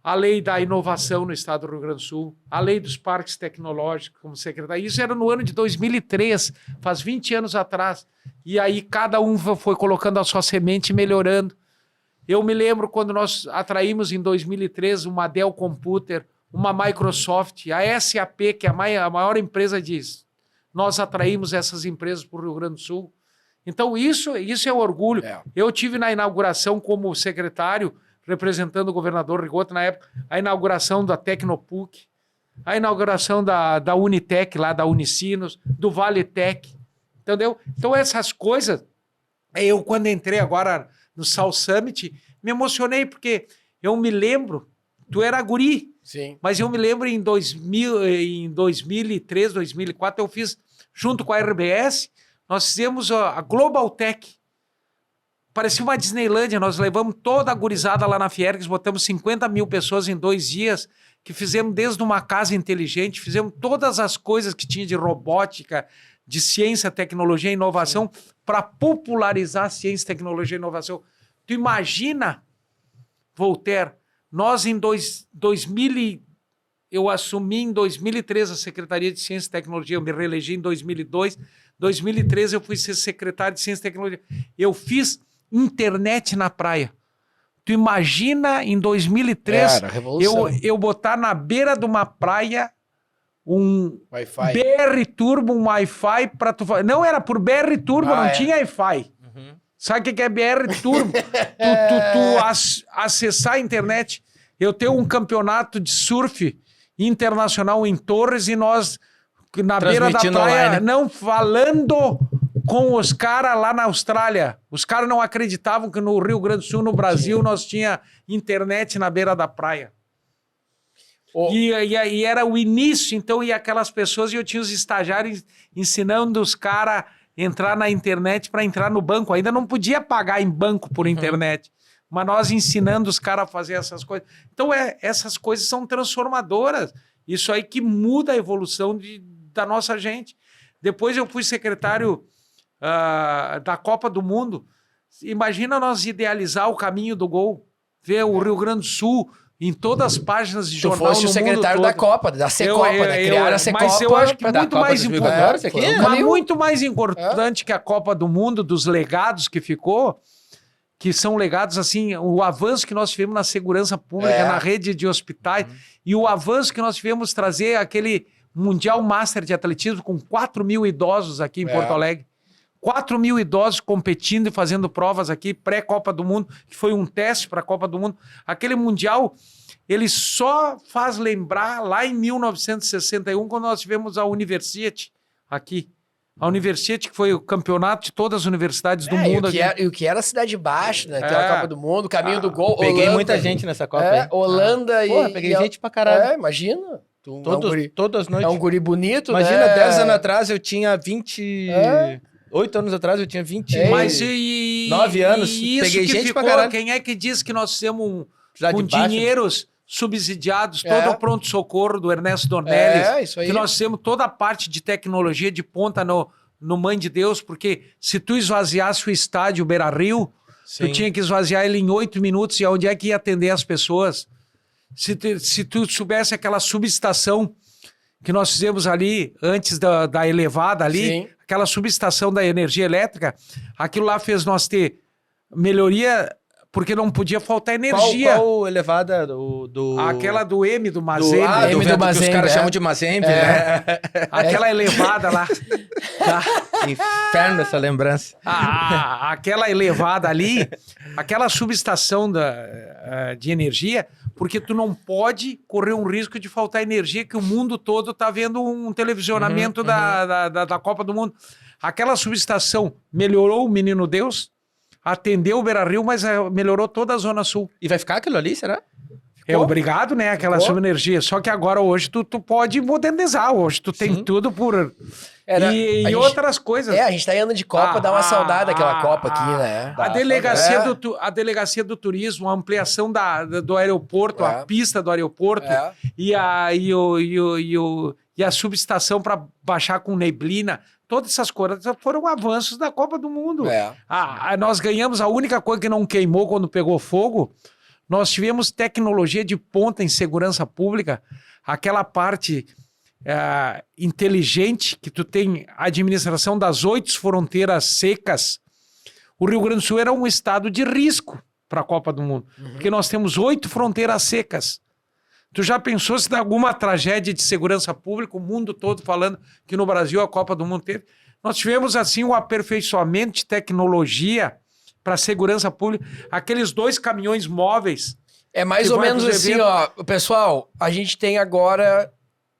C: a lei da inovação no estado do Rio Grande do Sul, a lei dos parques tecnológicos como secretário. Isso era no ano de 2003, faz 20 anos atrás. E aí cada um foi colocando a sua semente e melhorando. Eu me lembro quando nós atraímos em 2013 uma Dell Computer, uma Microsoft, a SAP, que é a maior empresa disso. Nós atraímos essas empresas para o Rio Grande do Sul. Então isso é um orgulho. Eu tive na inauguração como secretário, representando o governador Rigoto na época, a inauguração da Tecnopuc, a inauguração da Unitec, lá da Unicinos, do Valetec, entendeu? Então essas coisas, eu quando entrei agora no South Summit, me emocionei, porque eu me lembro, tu era guri,
A: sim,
C: mas eu me lembro em 2003, 2004, eu fiz, junto com a RBS, nós fizemos a Global Tech. Parecia uma Disneylândia, nós levamos toda a gurizada lá na Fiergs, botamos 50 mil pessoas em 2 dias, que fizemos desde uma casa inteligente, fizemos todas as coisas que tinha de robótica, de ciência, tecnologia e inovação, para popularizar a ciência, tecnologia e inovação. Tu imagina, Voltaire, nós em 2000, eu assumi em 2003 a Secretaria de Ciência e Tecnologia, eu me reelegi em 2002, 2013 eu fui ser secretário de Ciência e Tecnologia. Eu fiz internet na praia. Tu imagina em 2003 eu botar na beira de uma praia um BR Turbo, um Wi-Fi para tu... Não era por BR Turbo, não tinha Wi-Fi. Sabe o que é BR Turbo? Acessar a internet. Eu tenho um campeonato de surf internacional em Torres e nós na beira da praia, online. Não falando com os caras lá na Austrália. Os caras não acreditavam que no Rio Grande do Sul, no Brasil, nós tinha internet na beira da praia. E era o início, então, e aquelas pessoas, e eu tinha os estagiários ensinando os caras a entrar na internet para entrar no banco. Ainda não podia pagar em banco por internet, mas nós ensinando os caras a fazer essas coisas. Então, essas coisas são transformadoras. Isso aí que muda a evolução da nossa gente. Depois eu fui secretário da Copa do Mundo. Imagina nós idealizar o caminho do gol, ver o Rio Grande do Sul em todas as páginas de jornal no mundo todo. Tu fosse o secretário
A: da Copa, da Secopa, né? Criaram a Secopa.
C: Mas eu acho que muito mais importante, mas muito mais importante que a Copa do Mundo, dos legados que ficou, que são legados assim, o avanço que nós tivemos na segurança pública, na rede de hospitais, e o avanço que nós tivemos trazer aquele Mundial Master de Atletismo com 4 mil idosos aqui em Porto Alegre. 4 mil idosos competindo e fazendo provas aqui, pré-Copa do Mundo, que foi um teste para a Copa do Mundo. Aquele Mundial, ele só faz lembrar lá em 1961, quando nós tivemos a University aqui. A University, que foi o campeonato de todas as universidades do mundo.
A: E o que era a Cidade Baixa, né? Aquela Copa do Mundo, o caminho do gol.
B: Peguei Holanda, muita gente nessa Copa.
A: Holanda e...
B: Porra, peguei gente pra caralho.
A: Imagina.
B: Todas as noites.
A: É um guri bonito,
B: imagina, 10 anos atrás eu tinha 20... 8 anos atrás eu tinha 29 anos.
C: E peguei gente ficou, pra caralho. Quem é que diz que nós temos com dinheiros subsidiados, todo o pronto-socorro do Ernesto Dornelles,
A: isso aí.
C: que nós temos toda a parte de tecnologia de ponta no Mãe de Deus, porque se tu esvaziasse o estádio Beira-Rio, tu tinha que esvaziar ele em 8 minutos, e onde é que ia atender as pessoas? Se tu soubesse aquela subestação que nós fizemos ali, antes da elevada ali, aquela subestação da energia elétrica, aquilo lá fez nós ter melhoria, porque não podia faltar energia.
B: Qual elevada
C: Aquela do M, do Mazembe.
B: M do Mazembe, que os caras chamam de Mazembe, né?
C: Aquela elevada lá.
B: Inferno essa lembrança.
C: Aquela elevada ali, aquela subestação de energia, porque tu não pode correr um risco de faltar energia, que o mundo todo está vendo um televisionamento da Copa do Mundo. Aquela subestação melhorou o Menino Deus, atendeu o Beira-Rio, mas melhorou toda a Zona Sul.
B: E vai ficar aquilo ali, será?
C: É obrigado, né? Aquela subenergia. Só que agora hoje tu pode modernizar. Hoje tu tem tudo por... E outras coisas.
A: A gente tá indo de Copa, dá uma saudade daquela Copa aqui, né?
C: A delegacia do turismo, a ampliação do aeroporto, a pista do aeroporto e a subestação para baixar com neblina. Todas essas coisas foram avanços da Copa do Mundo. Nós ganhamos, a única coisa que não queimou quando pegou fogo, nós tivemos tecnologia de ponta em segurança pública, aquela parte inteligente que tu tem a administração das 8 fronteiras secas. O Rio Grande do Sul era um estado de risco para a Copa do Mundo, porque nós temos 8 fronteiras secas. Tu já pensou se dá alguma tragédia de segurança pública, o mundo todo falando que no Brasil a Copa do Mundo teve? Nós tivemos assim um aperfeiçoamento de tecnologia para segurança pública, aqueles 2 caminhões móveis.
A: É mais ou menos assim, ó, pessoal, a gente tem agora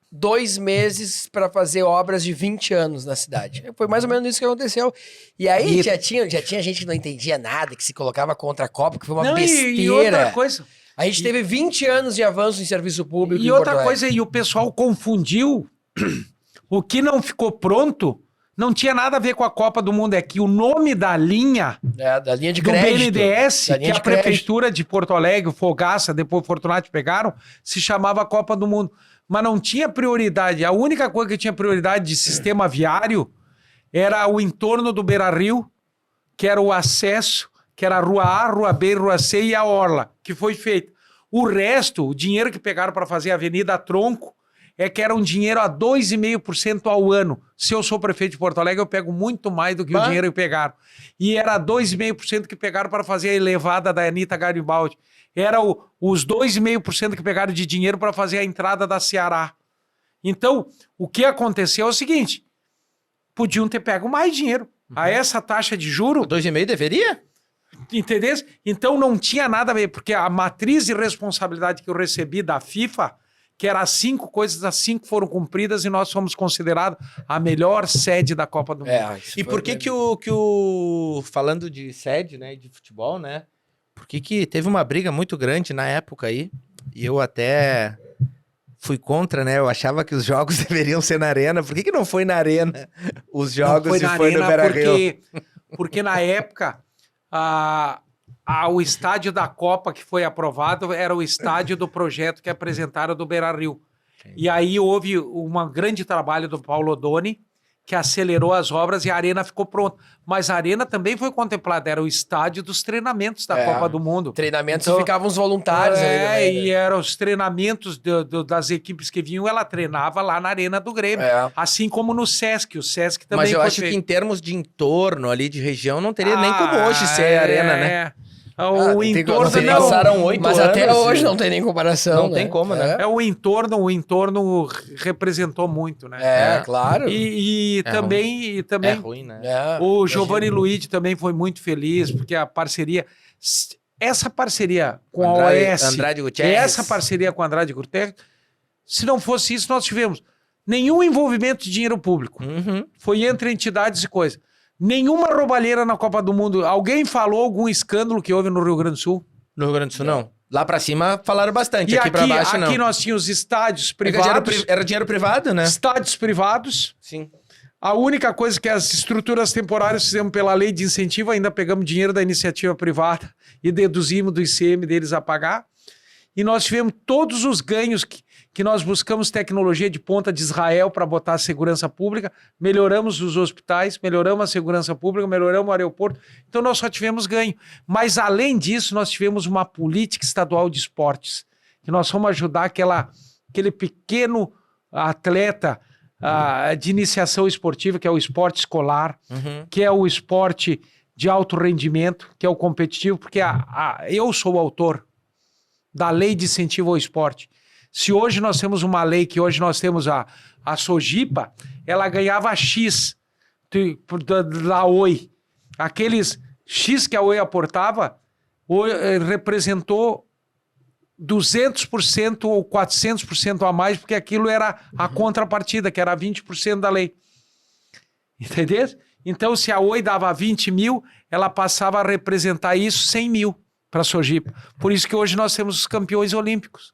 A: 2 meses para fazer obras de 20 anos na cidade. Foi mais ou menos isso que aconteceu. E aí já tinha gente que não entendia nada, que se colocava contra a Copa, que foi uma besteira.
C: E outra coisa...
A: A gente teve 20 anos de avanço em serviço público.
C: E outra coisa, e o pessoal confundiu o que não ficou pronto. Não tinha nada a ver com a Copa do Mundo, é que o nome da linha,
A: da linha de
C: do
A: crédito,
C: BNDES, que a Prefeitura de Porto Alegre, Fogaça, depois Fortunato pegaram, se chamava Copa do Mundo. Mas não tinha prioridade. A única coisa que tinha prioridade de sistema viário era o entorno do Beira-Rio, que era o acesso, que era a Rua A, Rua B, Rua C e a Orla, que foi feito. O resto, o dinheiro que pegaram para fazer a Avenida Tronco, é que era um dinheiro a 2,5% ao ano. Se eu sou prefeito de Porto Alegre, eu pego muito mais do que o dinheiro que pegaram. E era 2,5% que pegaram para fazer a elevada da Anitta Garibaldi. Era os 2,5% que pegaram de dinheiro para fazer a entrada da Ceará. Então, o que aconteceu é o seguinte, podiam ter pego mais dinheiro. A essa taxa de juro...
B: 2,5% deveria?
C: Entendeu? Então não tinha nada a ver, porque a matriz de responsabilidade que eu recebi da FIFA, que era as 5 coisas, as 5 foram cumpridas e nós fomos considerados a melhor sede da Copa do Mundo.
B: E por que o falando de sede, né, de futebol, né, por que teve uma briga muito grande na época aí, e eu até fui contra, né, eu achava que os jogos deveriam ser na arena, por que não foi na arena os jogos e foi no Beira-Rio?
C: Porque na época... o estádio da Copa que foi aprovado era o estádio do projeto que apresentaram do Beira-Rio. E aí houve um grande trabalho do Paulo Odoni, que acelerou as obras e a arena ficou pronta. Mas a arena também foi contemplada, era o estádio dos treinamentos da Copa do Mundo.
A: Treinamentos então, ficavam os voluntários ali.
C: E eram os treinamentos das equipes que vinham, ela treinava lá na Arena do Grêmio. Assim como no Sesc, o Sesc também.
B: Mas eu acho que em termos de entorno ali, de região, não teria nem como hoje ser a arena, né?
C: O entorno não,
B: passaram 8
A: mas
B: anos,
A: até hoje não tem nem comparação.
B: Não tem como, né?
C: O entorno representou muito, né?
A: Claro.
C: E também
B: é ruim, né?
C: O Giovanni Luigi também foi muito feliz, porque a parceria... Essa parceria com a OAS...
B: Andrade Gutierrez.
C: Essa parceria com a Andrade Gutierrez, se não fosse isso, nós tivemos nenhum envolvimento de dinheiro público. Foi entre entidades e coisas. Nenhuma roubalheira na Copa do Mundo. Alguém falou algum escândalo que houve no Rio Grande do Sul?
B: No Rio Grande do Sul, não. Lá pra cima falaram bastante, e aqui pra baixo não.
C: Aqui nós tínhamos estádios privados.
B: Era dinheiro privado, né?
C: Estádios privados.
B: Sim.
C: A única coisa que as estruturas temporárias fizemos pela lei de incentivo, ainda pegamos dinheiro da iniciativa privada e deduzimos do ICM deles a pagar. E nós tivemos todos os ganhos que nós buscamos tecnologia de ponta de Israel para botar a segurança pública, melhoramos os hospitais, melhoramos a segurança pública, melhoramos o aeroporto, então nós só tivemos ganho. Mas além disso, nós tivemos uma política estadual de esportes, que nós fomos ajudar aquele pequeno atleta de iniciação esportiva, que é o esporte escolar, que é o esporte de alto rendimento, que é o competitivo, porque eu sou o autor da lei de incentivo ao esporte. Se hoje nós temos uma lei, que hoje nós temos a Sojipa, ela ganhava X da Oi. Aqueles X que a Oi aportava, representou 200% ou 400% a mais, porque aquilo era a contrapartida, que era 20% da lei. Entendeu? Então, se a Oi dava 20 mil, ela passava a representar isso 100 mil para a Sojipa. Por isso que hoje nós temos os campeões olímpicos.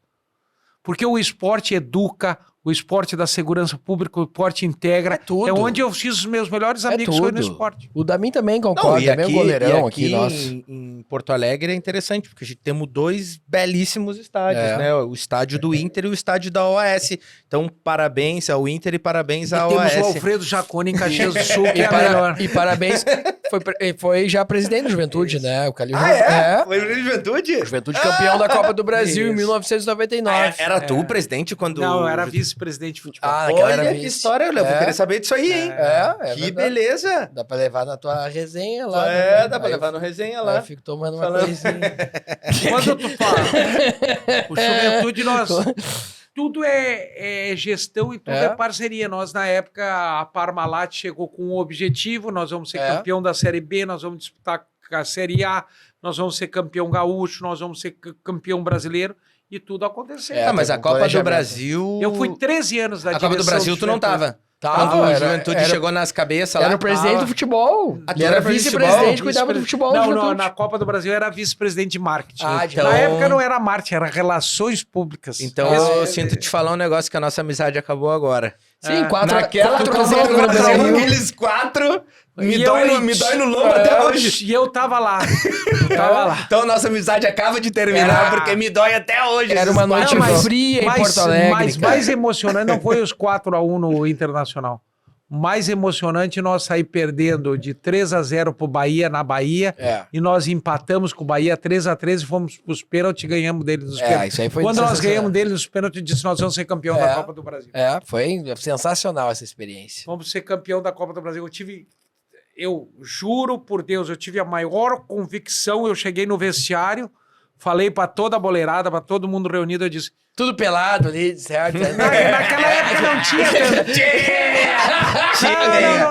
C: Porque o esporte educa, o esporte da segurança pública, o esporte integra.
A: É tudo.
C: É onde eu fiz os meus melhores amigos, foi no
A: tudo.
C: esporte.
A: O Damin também
B: Não,
A: concorda,
B: e
A: também
B: aqui,
A: o goleirão
B: e
A: aqui, nosso.
B: em Porto Alegre é interessante, porque a gente temos 2 belíssimos estádios,
A: É.
B: né? O estádio do Inter e o estádio da OAS. Então, parabéns ao Inter e parabéns
C: E
B: à
C: temos
B: OAS.
C: o Alfredo Jaconi em Caxias do Sul, que é a
A: para-
C: melhor.
A: e parabéns, foi já presidente do Juventude, né? O Calil
B: Foi o Juventude?
A: Juventude campeão da Copa do Brasil em
C: Isso.
A: 1999.
B: Era tu o presidente quando...
C: Não, eu era vice-presidente de futebol.
A: Ah, naquela
B: Olha
A: era
B: que
A: vice.
B: história, Léo. Vou
A: É.
B: querer saber disso aí, hein?
A: É
B: Que
A: verdade.
B: beleza.
A: Dá pra levar na tua resenha lá.
B: Dá pra levar no resenha
A: Lá.
B: lá.
A: Eu fico tomando uma
B: Falando.
A: coisinha.
C: Quando tu fala, o Juventude, nós... Tudo é gestão e tudo
A: É.
C: é parceria. Nós, na época, a Parmalat chegou com um objetivo, nós vamos ser
A: É.
C: campeão da Série B, nós vamos disputar a Série A, nós vamos ser campeão gaúcho, nós vamos ser campeão brasileiro, e tudo aconteceu.
A: É,
B: mas a
A: com
B: Copa do
A: planejamento.
B: Brasil...
C: Eu fui 13 anos na
B: A Copa do
C: direção
B: Brasil
C: do
B: tu não
C: Juventude.
B: tava.
A: Tava,
B: Quando o
A: era-
B: Juventude
A: era-
B: chegou nas cabeças lá.
A: Era o presidente do futebol.
B: Ah, tu
A: Ele era
B: era presidente do
A: vice-presidente,
C: futebol?
A: cuidava do futebol do
C: Não,
A: Juventude.
C: na Copa do Brasil era vice-presidente de marketing.
A: Ah, de
C: Na
B: então-
C: época não era marketing, era relações públicas.
B: Então
C: Esse-
B: eu sinto te falar um negócio que a nossa amizade acabou agora.
A: Sim,
C: É.
A: 4
B: Naquela
A: 4
B: tu
A: a 0
B: comprou
A: no
B: 4 a 1,
A: Brasil.
B: aqueles 4 me
C: E
B: dói,
C: eu-
B: me dói no lombo até hoje.
C: E eu tava lá. Eu tava lá.
B: Então nossa amizade acaba de terminar,
C: Era-
B: porque me dói até hoje.
A: Era
B: esses
A: uma noite
B: quatro.
A: fria em Porto Alegre.
C: Mas
A: cara.
C: mais emocionante não foi os 4-1 no Internacional. Mais emocionante nós sair perdendo de 3-0 pro Bahia na Bahia.
A: É.
C: E nós empatamos com o Bahia 3-3 e fomos pros pênaltis e ganhamos deles nos pênaltis.
A: Isso aí foi
C: Quando nós
A: sensacional.
C: ganhamos deles nos pênaltis, eu disse: nós vamos ser campeão da Copa do Brasil.
A: É, foi sensacional essa experiência.
C: Vamos ser campeão da Copa do Brasil. Eu juro por Deus, eu tive a maior convicção. Eu cheguei no vestiário, falei pra toda a boleirada, pra todo mundo reunido, eu disse:
A: Tudo pelado ali, certo?
C: naquela época não tinha.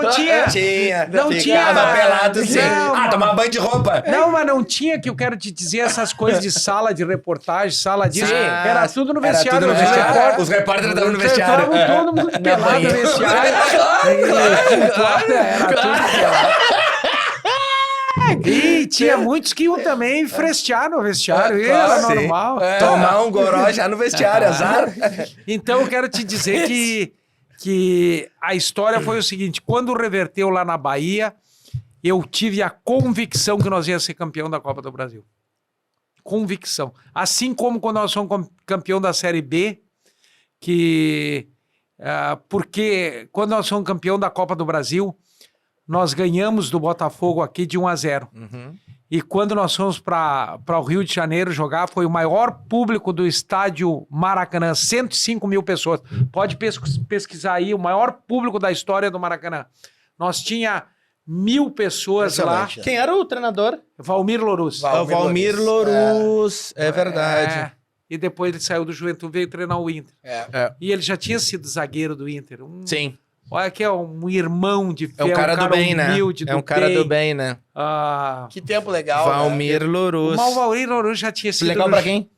C: Não tinha. Não tinha.
B: Ficava pelado sim.
C: Não,
B: Tomar banho de roupa.
C: Não, mas não tinha, que eu quero te dizer, essas coisas de sala de reportagem, sala disso.
B: Sim.
C: Era tudo no
B: Era
C: vestiário.
B: tudo no
C: os
B: vestiário.
C: repórteres-
B: Os repórteres estavam no vestiário.
C: Estavam todo mundo pelado no vestiário. Era tudo pelado. E tinha muitos que iam também frestear no vestiário.
A: É,
C: Era
A: claro,
C: normal.
B: Tomar um goró já no vestiário, azar.
C: Então eu quero te dizer que a história foi o seguinte: quando reverteu lá na Bahia, eu tive a convicção que nós ia ser campeão da Copa do Brasil. Convicção. Assim como quando nós somos campeão da Série B, porque quando nós somos campeão da Copa do Brasil, nós ganhamos do Botafogo aqui de 1-0. E quando nós fomos para o Rio de Janeiro jogar, foi o maior público do estádio Maracanã, 105 mil pessoas. Pode pesquisar aí, o maior público da história do Maracanã. Nós tinha 1.000 pessoas lá.
A: Impressionante.
B: Quem era o treinador?
C: Valmir Louruz.
B: É o Valmir Louruz. É verdade.
C: É. E depois ele saiu do Juventude e veio treinar o Inter.
A: É.
C: E ele já tinha sido zagueiro do Inter.
B: Sim.
C: Olha que é um irmão de fé,
B: É um cara do bem, né?
C: humilde,
B: É um cara do bem, né?
A: Que tempo legal.
B: Valmir Louruz.
C: O Valmir Louruz já tinha sido...
B: Legal pra quem?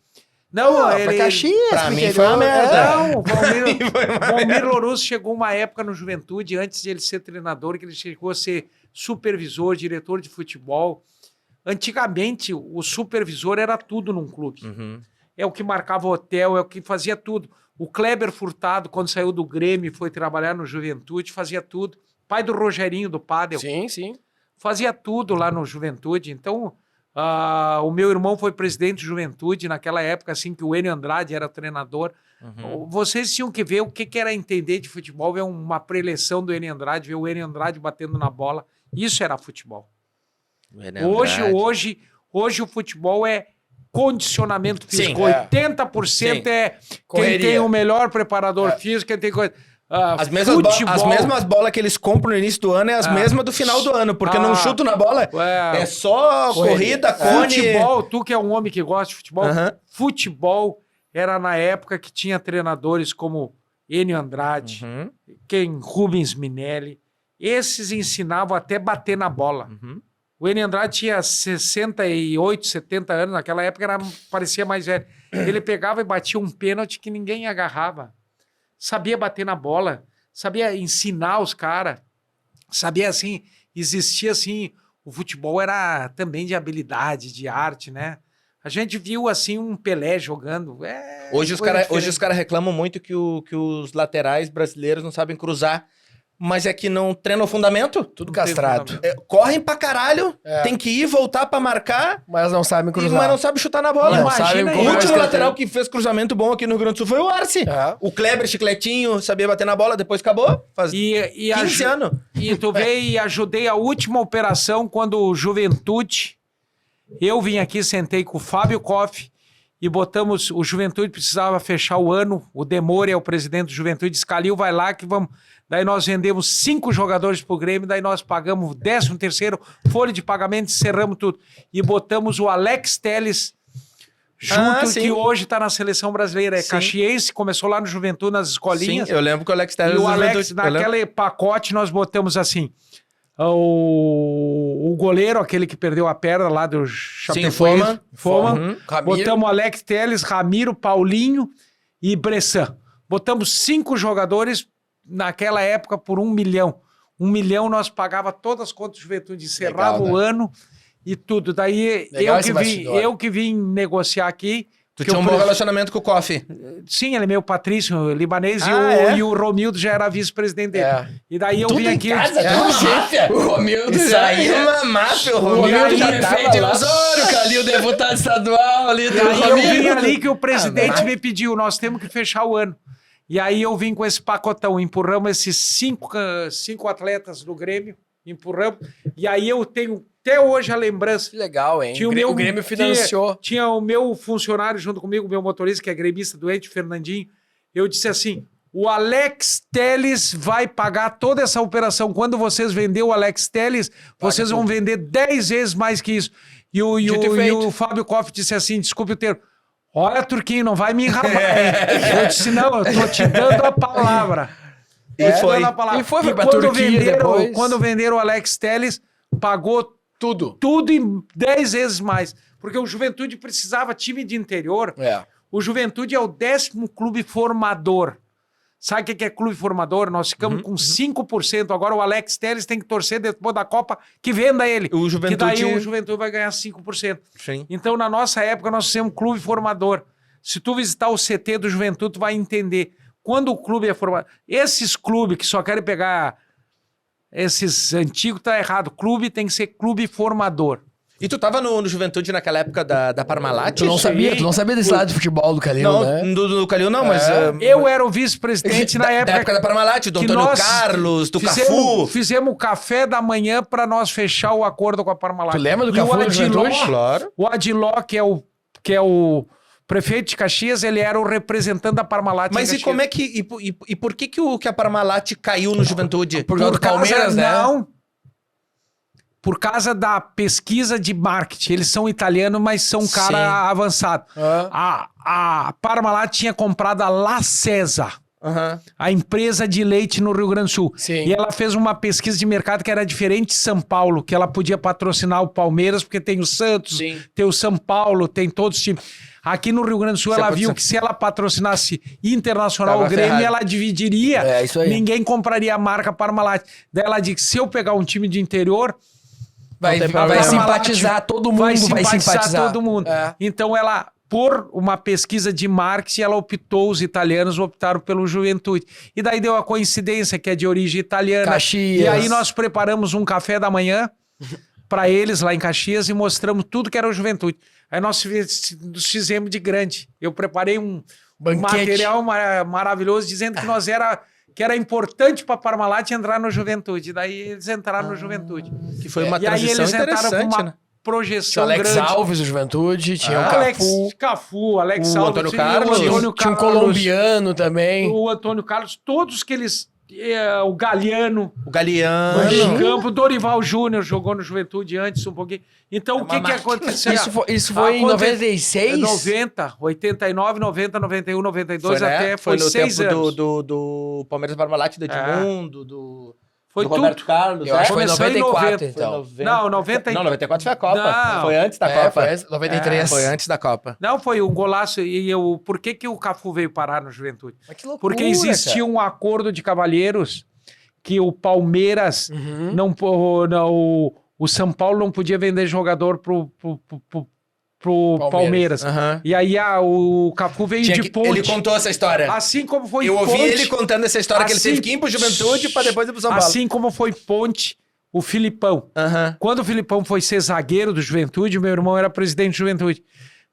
C: Não,
A: Pra
C: ele...
A: Caxias,
B: Pra
A: pro
B: mim
A: interior,
B: foi uma merda.
C: Não, o Valmir Louruz chegou uma época no Juventude, antes de ele ser treinador, que ele chegou a ser supervisor, diretor de futebol. Antigamente, o supervisor era tudo num clube. É o que marcava o hotel, é o que fazia tudo. O Kleber Furtado, quando saiu do Grêmio e foi trabalhar no Juventude, fazia tudo. Pai do Rogerinho, do Pádel.
A: Sim, sim.
C: Fazia tudo lá no Juventude. Então, o meu irmão foi presidente do Juventude naquela época, assim, que o Enio Andrade era treinador. Vocês tinham que ver o que era entender de futebol, ver uma preleção do Enio Andrade, ver o Enio Andrade batendo na bola. Isso era futebol. Hoje o futebol é condicionamento físico.
B: Sim,
C: 80%
B: Sim.
C: é quem
A: Correria.
C: tem o melhor preparador físico, quem tem coisa.
B: As mesmas bolas que eles compram no início do ano é as mesmas do final do ano, porque não chuto na bola. É só corrida, cone.
C: Futebol, tu que é um homem que gosta de futebol,
B: Aham.
C: futebol era na época que tinha treinadores como Enio Andrade, Rubens Minelli. Esses ensinavam até bater na bola. O Enio Andrade tinha 68, 70 anos, naquela época parecia mais velho. Ele pegava e batia um pênalti que ninguém agarrava. Sabia bater na bola, sabia ensinar os caras, sabia assim, existia assim o futebol era também de habilidade, de arte, né? A gente viu, assim, um Pelé jogando.
B: Hoje os caras reclamam muito que os laterais brasileiros não sabem cruzar. Mas é que não treinam o fundamento.
A: Tudo castrado.
B: Correm pra caralho, tem que ir, voltar pra marcar.
A: Mas não sabem cruzar.
B: Mas não sabe chutar na bola.
A: Imagina
B: o último lateral que fez cruzamento bom aqui no Rio Grande do Sul foi o Arce. O Kleber, chicletinho, sabia bater na bola, depois acabou. Faz 15 anos.
C: E tu veio e ajudei a última operação quando o Juventude... Eu vim aqui, sentei com o Fábio Koff e botamos... O Juventude precisava fechar o ano. O Demore é o presidente do Juventude. Disse, Calil, vai lá que vamos... Daí nós vendemos 5 jogadores pro Grêmio, daí nós pagamos o 13º, folha de pagamento, encerramos tudo. E botamos o Alex Telles junto, que hoje tá na seleção brasileira. É caxiense, começou lá no Juventude, nas escolinhas.
B: Sim, eu lembro que o Alex Telles...
C: E o Alex, naquele pacote, nós botamos assim... O goleiro, aquele que perdeu a perna lá do Chapecoense. Foma. Botamos o Alex Telles, Ramiro, Paulinho e Bressan. Botamos 5 jogadores... Naquela época, por 1 milhão. 1 milhão nós pagava todas as contas de Juventude, encerrava o ano e tudo. Daí eu que vim negociar aqui.
B: Tu tinha um bom relacionamento com o Koff.
C: Sim, ele é meu Patrício libanês e o Romildo já era vice-presidente dele. E daí eu vim aqui...
A: O Romildo
B: isso aí é uma máfia.
A: O Romildo já prefeito em Osório, Calil, deputado estadual ali.
C: Daí eu vim ali que o presidente me pediu, nós temos que fechar o ano. E aí eu vim com esse pacotão, empurramos esses 5 atletas do Grêmio, empurramos, e aí eu tenho até hoje a lembrança.
A: Que legal, hein?
C: O
A: Grêmio financiou.
C: Tinha o meu funcionário junto comigo, o meu motorista, que é gremista doente, Fernandinho. Eu disse assim, o Alex Telles vai pagar toda essa operação. Quando vocês venderem o Alex Telles, vocês vão vender 10 vezes mais que isso. E o Fábio Koff disse assim, desculpe o termo, olha, Turquinho, não vai me enrabar, hein? Eu disse, não, eu tô te dando a palavra.
A: E foi pra Turquia depois.
C: Quando venderam o Alex Telles, pagou tudo em 10 vezes mais. Porque o Juventude precisava, time de interior. O Juventude é o 10º clube formador. Sabe o que é clube formador? Nós ficamos com 5%. Agora o Alex Telles tem que torcer depois da Copa que venda ele. Que daí o Juventude vai ganhar 5%.
B: Sim.
C: Então, na nossa época, nós fizemos um clube formador. Se tu visitar o CT do Juventude, tu vai entender. Quando o clube é formado... Esses clubes que só querem pegar esses antigos, tá errado. Clube tem que ser clube formador.
B: E tu tava no Juventude naquela época da Parmalat?
A: Tu não sabia desse lado de futebol do Calil,
B: não,
A: né?
B: Do Calil não, mas...
C: eu era o vice-presidente na época...
B: Da época da Parmalat, do Antônio Carlos, do Cafu.
C: Fizemos o café da manhã para nós fechar o acordo com a Parmalat.
A: Tu lembra do Cafu do Juventude?
B: Claro.
C: O Adiló, que é o prefeito de Caxias, ele era o representante da Parmalat.
B: Mas e como é que... E por que a Parmalat caiu no Juventude?
A: Por causa do Palmeiras, né?
C: Não. Por causa da pesquisa de marketing. Eles são italianos, mas são um cara avançado. A Parmalat tinha comprado a La César, a empresa de leite no Rio Grande do Sul.
A: Sim.
C: E ela fez uma pesquisa de mercado que era diferente de São Paulo, que ela podia patrocinar o Palmeiras, porque tem o Santos, tem o São Paulo, tem todos os times. Aqui no Rio Grande do Sul, ela viu que se ela patrocinasse Internacional o Grêmio, ela dividiria.
A: É isso aí.
C: Ninguém compraria a marca Parmalat. Daí ela disse, se eu pegar um time de interior...
A: Vai simpatizar todo mundo, vai simpatizar
C: todo mundo. Então ela, por uma pesquisa de marketing, ela optou, os italianos optaram pelo Juventude. E daí deu a coincidência que é de origem italiana.
A: Caxias.
C: E aí nós preparamos um café da manhã para eles lá em Caxias e mostramos tudo que era o Juventude. Aí nós fizemos de grande. Eu preparei um material maravilhoso dizendo que nós que era importante para a Parmalat entrar no Juventude. Daí eles entraram no Juventude.
B: Que foi uma
C: transição
B: interessante,
C: e aí eles entraram com uma projeção
A: grande.
C: Alex
A: Alves, o Juventude, tinha o
C: Cafu, Alex Alves,
B: Antônio Carlos,
A: tinha um colombiano também.
C: O Antônio Carlos, todos que eles... o Galeano.
B: O Galeano.
C: O Campo, Dorival Júnior jogou no Juventude antes um pouquinho. Então, o que aconteceu?
A: Isso foi em 96?
C: 90, 89, 90, 91, 92,
B: foi
C: no
B: 6
C: tempo
B: anos. Do Palmeiras Parmalat, do Edmundo, do Roberto Carlos.
A: Eu acho que foi 94, então.
C: Não, 90...
B: Não, 94 foi a Copa.
C: Não.
B: Foi antes da Copa.
A: Foi 93.
B: Foi antes da Copa.
C: Não, foi um golaço. Por que o Cafu veio parar no Juventude?
A: Mas que loucura,
C: porque existia um acordo de cavalheiros que o Palmeiras o São Paulo não podia vender jogador pro Palmeiras.
B: Aham.
C: E aí o Cafu veio de ponte.
B: Ele contou essa história.
C: Assim como foi
B: Eu ouvi
C: ponte,
B: ele contando essa história, que ele
C: assim-
B: teve que ir pro Juventude pra depois ir pro São Paulo.
C: assim como foi ponte o Filipão.
B: Aham.
C: Quando o Filipão foi ser zagueiro do Juventude, meu irmão era presidente do Juventude.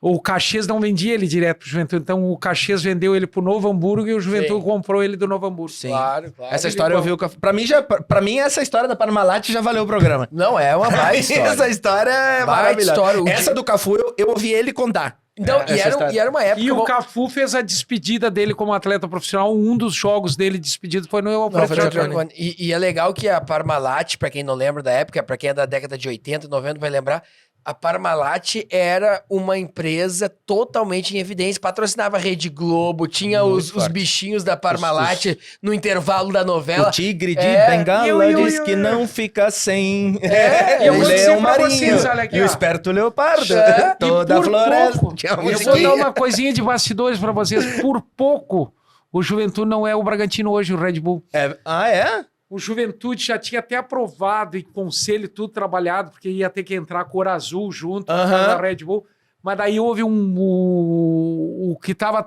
C: O Caxias não vendia ele direto pro Juventude, então o Caxias vendeu ele pro Novo Hamburgo e o Juventude
A: Sim.
C: comprou ele do Novo Hamburgo.
B: Sim.
A: Claro.
B: Essa história eu vi o Cafu. Pra mim, essa história da Parmalat já valeu o programa.
A: Não, é uma baita história.
B: Essa história é
A: Baita
B: maravilhosa.
A: história.
B: Essa do Cafu, eu ouvi ele contar.
A: Então,
B: Essa história.
A: e era uma época...
C: E o Cafu fez a despedida dele como atleta profissional. Um dos jogos dele despedido foi no
A: Não,
C: Alfredo
A: foi
C: Jaconi.
A: no Jaconi. E é legal que a Parmalat, pra quem não lembra da época, pra quem é da década de 80 e 90 vai lembrar, a Parmalat era uma empresa totalmente em evidência, patrocinava a Rede Globo, tinha
B: Muito
A: os
B: forte.
A: bichinhos da Parmalat no intervalo da novela.
B: O tigre de
A: É,
B: Bengala
C: eu-
B: diz que não fica sem.
A: É, eu
B: o
A: vou
C: dizer
B: leão
C: pra
B: marinho
C: vocês, olha aqui,
B: e o
C: ó.
B: esperto leopardo.
A: É,
B: Toda
C: E
B: a
C: por
B: floresta.
C: pouco,
B: Tinha uma
C: eu vou
B: musiquinha.
C: dar uma coisinha de bastidores pra vocês. Por pouco, o Juventude não é o Bragantino hoje, o Red Bull.
B: É?
C: O Juventude já tinha até aprovado em conselho tudo trabalhado, porque ia ter que entrar cor azul junto
B: Aham.
C: com a Red Bull. Mas daí houve o que estava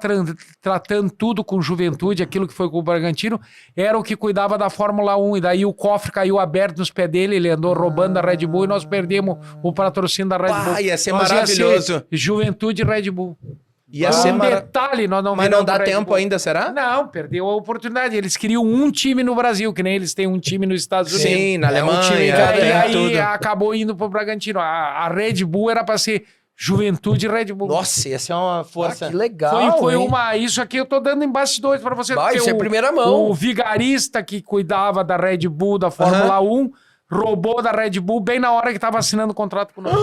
C: tratando tudo com Juventude, aquilo que foi com o Bragantino, era o que cuidava da Fórmula 1. E daí o cofre caiu aberto nos pés dele, ele andou roubando a Red Bull e nós perdemos o patrocínio da Red Bull.
B: Pá, ia ser
C: Nós
B: maravilhoso.
C: Juventude e Red Bull.
B: Ia
C: Por
B: ser
C: um
B: maravilhoso.
C: detalhe, nós não
B: Mas não
C: viramos
B: dá
C: Red
B: tempo
C: Bull.
B: ainda, será?
C: Não, perdeu a oportunidade. Eles queriam um time no Brasil, que nem eles têm um time nos Estados Unidos.
B: Sim, na
A: É um
B: Alemanha.
A: time,
C: E
A: cara,
B: tem
C: aí
B: tudo.
C: acabou indo pro Bragantino. A Red Bull era pra ser Juventude e Red Bull.
B: Nossa, ia ser uma força.
A: que legal,
C: Foi
A: hein?
C: uma. Isso aqui eu tô dando em bastidores pra você.
A: Vai,
C: porque
A: isso é primeira mão.
C: O vigarista que cuidava da Red Bull, da Fórmula 1, roubou da Red Bull bem na hora que tava assinando o contrato com nós.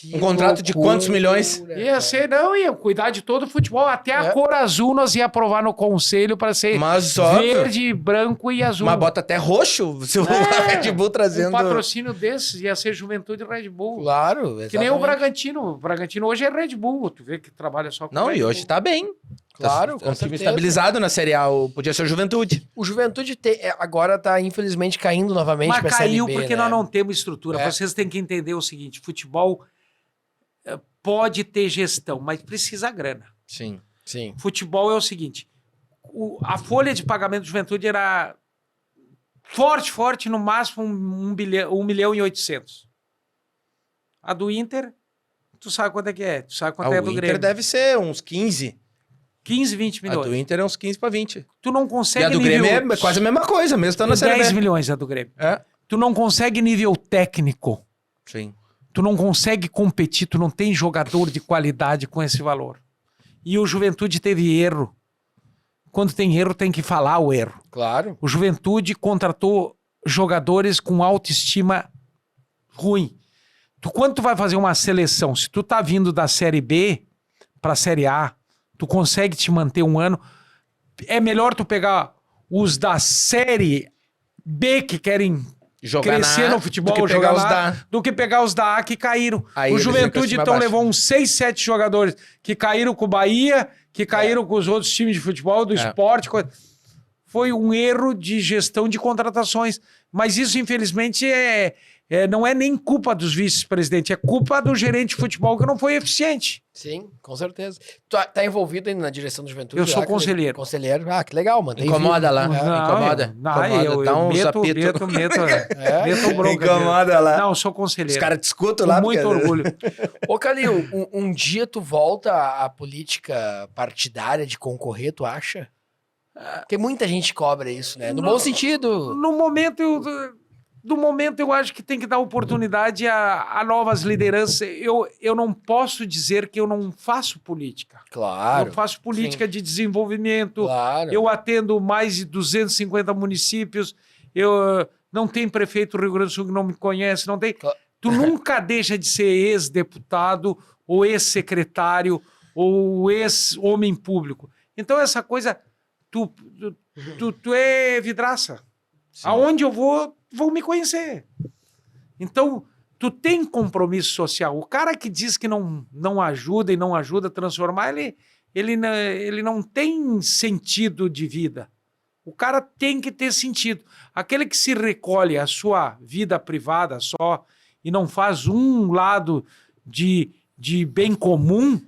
A: Que
B: Um contrato de quantos milhões?
C: Ia ser, não, ia cuidar de todo o futebol. Até a cor azul nós ia aprovar no conselho pra ser
B: Mas óbvio.
C: verde, branco e azul.
B: Mas bota até roxo. Se o Red Bull
C: Um
B: trazendo.
C: patrocínio desses ia ser Juventude e Red Bull.
A: Claro,
C: Que nem o
A: exatamente.
C: Bragantino. O Bragantino hoje é Red Bull. Tu vê que trabalha só com
B: Não,
C: Red
B: e hoje
C: Bull.
B: tá bem.
A: Claro,
B: Tá um
A: com
B: time
A: certeza.
B: estabilizado na Série A. Podia ser o Juventude.
A: O Juventude agora tá, infelizmente, caindo novamente
C: Mas
A: pra
C: caiu
A: Série B,
C: porque
A: né?
C: nós não temos estrutura.
A: É.
C: Vocês têm que entender o seguinte: futebol pode ter gestão, mas precisa grana.
B: Sim.
A: Sim.
C: Futebol é o seguinte: a folha de pagamento do Juventude era forte, no máximo 1 milhão e 800. A do Inter, tu sabe quanto é que é. Tu sabe quanto é a
B: O
C: do
B: Inter
C: Grêmio.
B: deve ser uns 15.
C: 15, 20
B: A
C: milhões.
B: do Inter é uns 15 pra 20.
C: Tu não
B: E
C: consegue
B: a do
C: nível...
B: Grêmio é quase a mesma coisa, mesmo estando na Série
C: 10
B: B.
C: milhões a do Grêmio.
B: É.
C: Tu não consegue nível técnico.
B: Sim.
C: Tu não consegue competir, tu não tem jogador de qualidade com esse valor. E o Juventude teve erro. Quando tem erro, tem que falar o erro.
A: Claro.
C: O Juventude contratou jogadores com autoestima ruim. Quando tu vai fazer uma seleção, se tu tá vindo da Série B pra Série A, tu consegue te manter um ano, é melhor tu pegar os da Série B que querem
B: Jogar
C: crescer
B: na A
C: no futebol,
B: do que
C: jogar
B: pegar os
C: lá,
B: da...
C: do que pegar os da A que caíram.
B: Aí
C: O
B: eles
C: Juventude,
B: ficam
C: então,
B: acima
C: levou uns 6, 7 jogadores que caíram com o Bahia, que caíram com os outros times de futebol, do esporte. Foi um erro de gestão de contratações. Mas isso, infelizmente, não é nem culpa dos vice-presidentes, é culpa do gerente de futebol que não foi eficiente.
A: Sim, com certeza. Tu tá envolvido ainda na direção do Juventude?
C: Eu sou
A: já,
C: conselheiro.
A: Conselheiro. Ah, que legal, mano.
B: Incomoda lá.
A: É.
B: Incomoda.
C: Eu
B: Dá uns
C: meto
B: apitos.
C: meto bronca.
B: Incomoda lá.
C: Não, eu sou
B: Os
C: conselheiro.
B: caras discutem
C: Com
B: lá.
C: muito
B: porque-
C: orgulho.
A: Ô, Calil, um dia tu volta à política partidária de concorrer, tu acha? Porque muita gente cobra isso, né? No bom sentido.
C: No momento, eu acho que tem que dar oportunidade a novas lideranças. Eu não posso dizer que eu não faço política.
A: Claro.
C: Eu faço política de desenvolvimento.
A: Claro.
C: Eu atendo mais de 250 municípios. Eu não tem prefeito do Rio Grande do Sul que não me conhece. Não tem.
A: Claro.
C: Tu nunca deixa de ser ex-deputado ou ex-secretário ou ex-homem público. Então, essa coisa... Tu é vidraça.
B: Sim.
C: Aonde eu vou me conhecer. Então, tu tem compromisso social. O cara que diz que não ajuda e não ajuda a transformar, ele não tem sentido de vida. O cara tem que ter sentido. Aquele que se recolhe a sua vida privada só e não faz um lado de bem comum,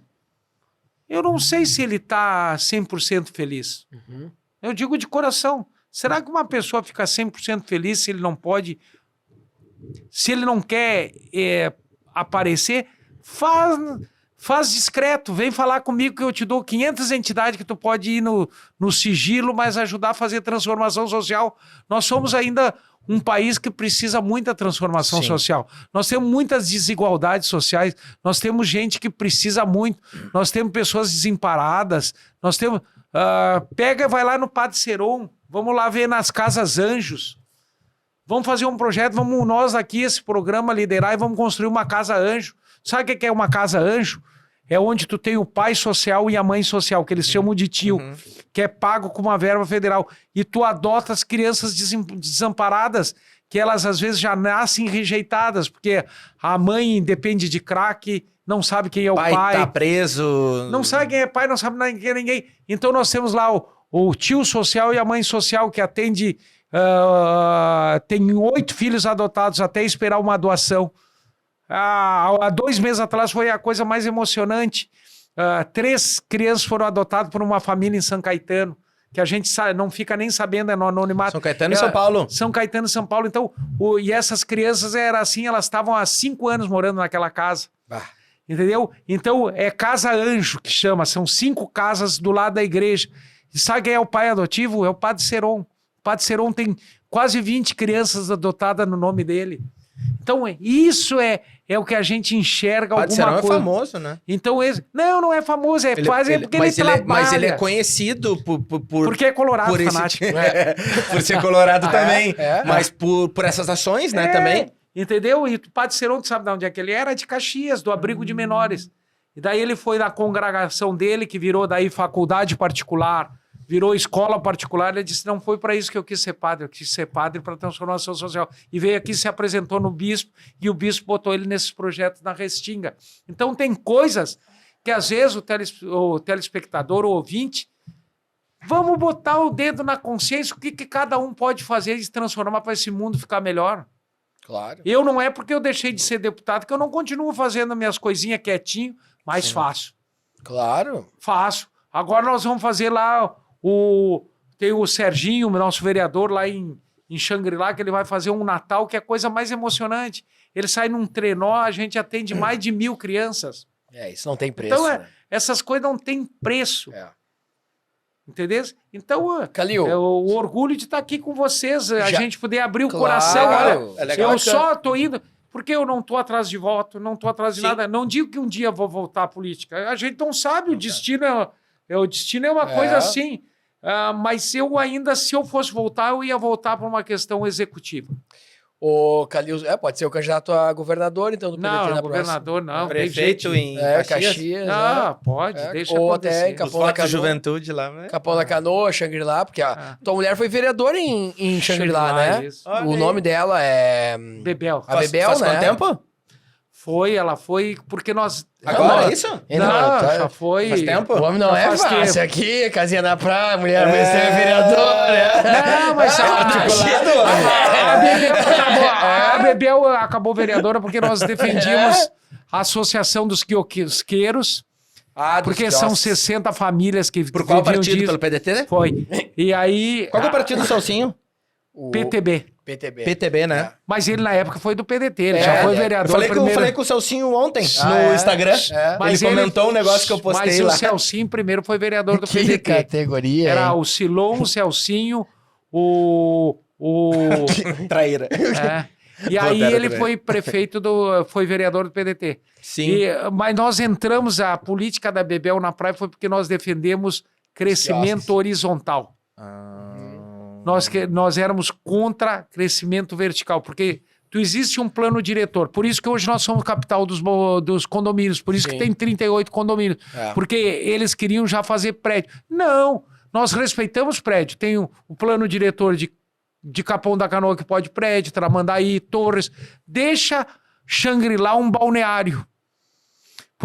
C: eu não sei se ele está 100% feliz.
A: Uhum.
C: Eu digo de coração. Será que uma pessoa fica 100% feliz se ele não pode... Se ele não quer aparecer, faz discreto. Vem falar comigo que eu te dou 500 entidades que tu pode ir no sigilo, mas ajudar a fazer transformação social. Nós somos ainda um país que precisa muita transformação social. Nós temos muitas desigualdades sociais. Nós temos gente que precisa muito. Nós temos pessoas desamparadas. Nós temos... pega e vai lá no Padre Seron. Vamos lá ver nas Casas Anjos. Vamos fazer um projeto, vamos nós aqui, esse programa, liderar e vamos construir uma casa anjo. Sabe o que é uma casa anjo? É onde tu tem o pai social e a mãe social, que eles chamam de tio, que é pago com uma verba federal. E tu adota as crianças desamparadas, que elas às vezes já nascem rejeitadas, porque a mãe depende de crack, não sabe quem é o pai.
B: Tá preso.
C: Não sabe quem é pai, não sabe quem é ninguém. Então nós temos lá o tio social e a mãe social que atende... tem 8 filhos adotados até esperar uma doação. Há 2 meses atrás foi a coisa mais emocionante. 3 crianças foram adotadas por uma família em São Caetano, que a gente não fica nem sabendo, é no anonimato.
B: São Caetano e São Paulo.
C: São Caetano e São Paulo. Então, e essas crianças eram assim, elas estavam há 5 anos morando naquela casa. Entendeu? Então, é Casa Anjo que chama. São 5 casas do lado da igreja. E sabe quem é o pai adotivo? É o Padre Seron. O Padre Seron tem quase 20 crianças adotadas no nome dele. Então, isso é o que a gente enxerga
B: Padre
C: alguma
B: Seron
C: coisa.
B: É famoso, né?
C: Então, não é famoso, porque ele trabalha.
B: Mas ele é conhecido
C: porque é colorado,
B: por
C: fanático.
B: Por ser colorado também. Mas por essas ações, né, também.
C: Entendeu? E o Padre Seron, tu sabe de onde é que ele era? De Caxias, do abrigo de menores. E daí ele foi na congregação dele, que virou daí faculdade particular, virou escola particular. Ele disse, não foi para isso que eu quis ser padre, eu quis ser padre para transformação social. E veio aqui, se apresentou no bispo, e o bispo botou ele nesses projetos na Restinga. Então tem coisas que às vezes o telespectador, o ouvinte, vamos botar o dedo na consciência, o que cada um pode fazer e se transformar para esse mundo ficar melhor.
A: Claro.
C: Eu não é porque eu deixei de ser deputado que eu não continuo fazendo minhas coisinhas quietinho, mas faço.
A: Claro.
C: Faço. Agora nós vamos fazer lá tem o Serginho, nosso vereador lá em Xangri-Lá, que ele vai fazer um Natal que é a coisa mais emocionante. Ele sai num trenó, a gente atende mais de 1.000 crianças.
A: Isso não tem preço.
C: Então,
A: né?
C: essas coisas não têm preço. Entendeu? Então,
A: Calil,
C: o orgulho de estar aqui com vocês, a gente poder abrir o
A: Claro,
C: coração. Olha,
A: é legal,
C: eu só tô indo... Porque eu não tô atrás de voto, não tô atrás de nada. Não digo que um dia vou voltar à política. A gente não sabe, o destino é uma coisa assim. Mas eu ainda, se eu fosse voltar, eu ia voltar para uma questão executiva.
A: o Calil, pode ser o candidato a governador, então, do PDT
C: Não,
A: na
C: governador não.
B: Prefeito em
A: Caxias.
C: Não, pode, deixa
A: ou
C: acontecer.
A: até em Capão da Canoa.
B: Juventude lá, né?
A: Capão da Canoa, Xangri-Lá, porque a tua mulher foi vereadora em Xangri-Lá, né?
C: Isso.
A: O nome dela é...
C: Bebel.
A: A Bebel,
B: faz
A: né?
B: quanto tempo?
C: Ela foi porque nós...
B: Agora, é isso?
C: Já foi...
B: Faz tempo?
A: O homem não
C: Já
A: é
C: faz
A: fácil
C: tempo.
A: aqui, casinha na praia, mulher vai ser vereadora.
C: Não, mas a Bebel acabou vereadora porque nós defendíamos a Associação dos Quiosqueiros, porque são 60 famílias que
B: Por qual
C: viviam
B: partido?
C: disso.
B: Pelo PDT?
C: Foi. E aí...
B: Qual que é o partido do Salsinho?
C: PTB.
A: PTB.
B: PTB, né?
C: Mas ele na época foi do PDT, ele já foi vereador
B: Eu falei com o Celcinho ontem no
A: é?
B: Instagram.
C: Mas
B: Ele comentou um negócio que eu postei
C: mas
B: lá.
C: o Celcinho primeiro foi vereador do
A: Que
C: PDT.
A: categoria,
C: Era
A: hein?
C: o Silon, o Celcinho, o
B: Traíra.
C: E aí
B: Botaram
C: ele
B: também.
C: foi prefeito foi vereador do PDT.
B: Sim.
C: Mas nós entramos, a política da Bebel na praia foi porque nós defendemos crescimento horizontal. Nós éramos contra crescimento vertical, porque existe um plano diretor. Por isso que hoje nós somos capital dos condomínios, por isso que tem 38 condomínios. Porque eles queriam já fazer prédio. Não, nós respeitamos prédio. Tem o plano diretor de Capão da Canoa que pode prédio, Tramandaí, Torres. Deixa Xangri-Lá um balneário.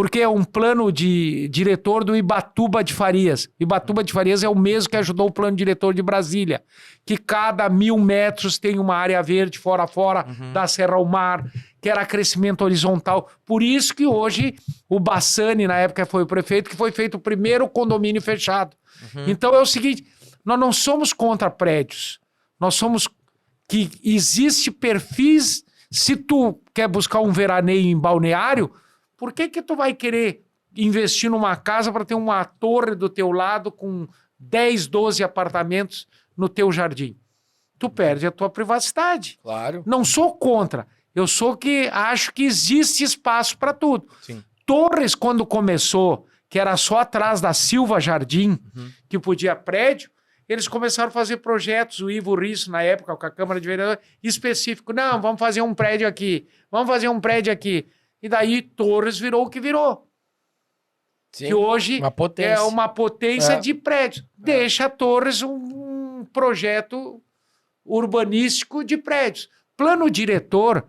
C: porque é um plano de diretor do Ibatuba de Farias. Ibatuba de Farias é o mesmo que ajudou o plano diretor de Brasília, que cada 1.000 metros tem uma área verde fora a fora da Serra ao Mar, que era crescimento horizontal. Por isso que hoje o Bassani, na época foi o prefeito, que foi feito o primeiro condomínio fechado. Então é o seguinte, nós não somos contra prédios, nós somos que existe perfis. Se tu quer buscar um veraneio em balneário, por que tu vai querer investir numa casa para ter uma torre do teu lado com 10, 12 apartamentos no teu jardim? Tu perde a tua privacidade.
A: Claro.
C: Não sou contra. Eu sou que acho que existe espaço para tudo.
B: Sim.
C: Torres, quando começou, que era só atrás da Silva Jardim, que podia prédio, eles começaram a fazer projetos, o Ivo Risso, na época, com a Câmara de Vereadores, específico. Não, vamos fazer um prédio aqui. Vamos fazer um prédio aqui. E daí Torres virou o que virou.
A: Sim.
C: Que hoje
A: Uma potência.
C: é uma potência de prédios. Deixa Torres um projeto urbanístico de prédios. Plano diretor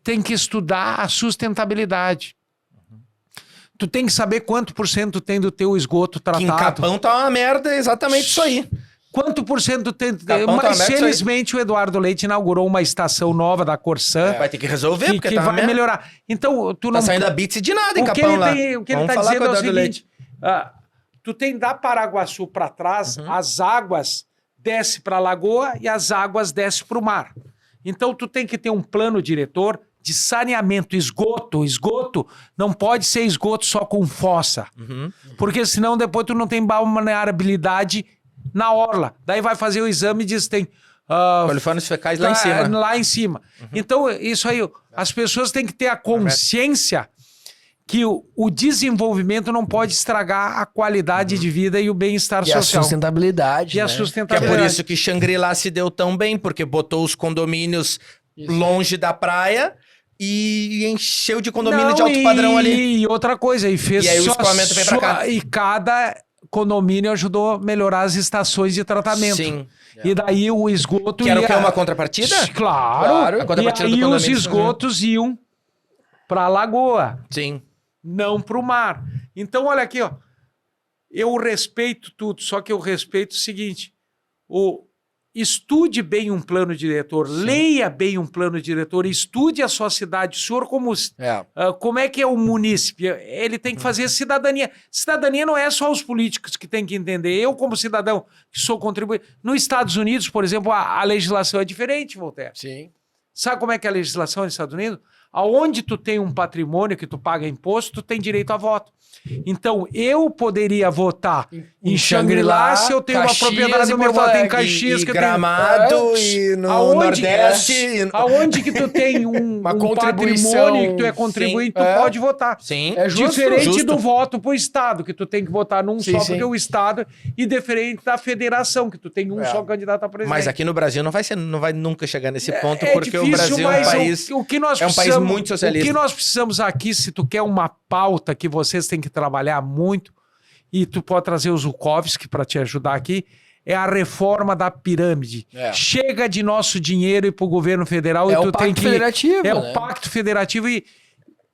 C: tem que estudar a sustentabilidade. Tu tem que saber quanto por cento tem do teu esgoto
B: Que em
C: tratado.
B: Capão tá uma merda, é exatamente isso aí.
C: Quanto por cento tem...
B: Capão tá
C: Mas
B: aberto,
C: felizmente o Eduardo Leite inaugurou uma estação nova da Corsã
B: Vai ter que resolver, porque
C: que
B: tá uma
C: vai
B: merda.
C: melhorar. Então, tu
B: Tá
C: não...
B: saindo a bits de nada em
C: o que
B: Capão
C: ele
B: lá.
C: tem, o que ele
B: Vamos
C: está
B: falar
C: dizendo
B: com o
C: é o
B: Eduardo
C: seguinte, tu tem da Paraguaçu para trás, as águas descem para a lagoa e as águas descem para o mar. Então tu tem que ter um plano diretor de saneamento, esgoto não pode ser esgoto só com fossa, porque senão depois tu não tem balneabilidade na orla. Daí vai fazer o exame e diz que tem...
B: Coliformes fecais lá em cima.
C: Lá em cima. Então, isso aí, as pessoas têm que ter a consciência que o desenvolvimento não pode estragar a qualidade de vida e o bem-estar
A: E a
C: social.
A: sustentabilidade,
C: E a
A: né?
B: Que é
C: sustentabilidade.
B: por isso que Xangri-Lá se deu tão bem, porque botou os condomínios longe da praia e encheu de condomínio de alto padrão ali.
C: E outra coisa, e fez
B: E aí o escoamento vem pra cá.
C: E cada condomínio ajudou a melhorar as estações de tratamento.
B: Sim.
C: E daí o esgoto
B: Que era o
C: ia...
B: que? Uma contrapartida?
C: Claro.
B: A contrapartida
C: E
B: do
C: aí os
B: condomínio.
C: esgotos iam para a lagoa,
B: Sim.
C: não para o mar. Então, olha aqui, ó. Eu respeito tudo, só que eu respeito o seguinte: estude bem um plano diretor, leia bem um plano diretor, estude a sua cidade. O senhor, como é que é o munícipe? Ele tem que fazer cidadania. Cidadania não é só os políticos que têm que entender. Eu, como cidadão, que sou contribuinte. Nos Estados Unidos, por exemplo, a legislação é diferente, Voltaire.
A: Sim.
C: Sabe como é que é a legislação nos Estados Unidos? Aonde tu tem um patrimônio que tu paga imposto, tu tem direito a voto. Então, eu poderia votar em Xangri-Lá se eu tenho uma
A: Caxias
C: propriedade
A: e
C: do meu
A: Porto
C: voto em
A: Alegre.
C: Caxias.
B: E
C: que eu
B: Gramado
C: tenho...
B: e no
C: Aonde-
B: Nordeste.
C: Aonde que tu tem um
A: contribuição,
C: patrimônio que tu é contribuinte, tu
A: é.
C: pode votar.
B: Sim.
A: É justo.
C: Diferente do voto pro Estado, que tu tem que votar num
A: Sim,
C: só,
A: sim.
C: porque o Estado, e diferente da federação, que tu tem um só candidato a presidente.
B: Mas aqui no Brasil não vai nunca chegar nesse ponto, porque o
C: difícil,
B: Brasil é um
C: mas
B: país...
C: o que nós
B: é um país
C: precisamos-
B: muito socialista.
C: O que nós precisamos aqui, se tu quer uma pauta que vocês têm que trabalhar muito, e tu pode trazer o Zukovski para te ajudar aqui, é a reforma da pirâmide.
A: É.
C: Chega de nosso dinheiro ir pro governo federal
A: É
C: e
A: o
C: tu tem
A: Pacto
C: que...
A: Federativo,
C: É
A: né?
C: o Pacto Federativo e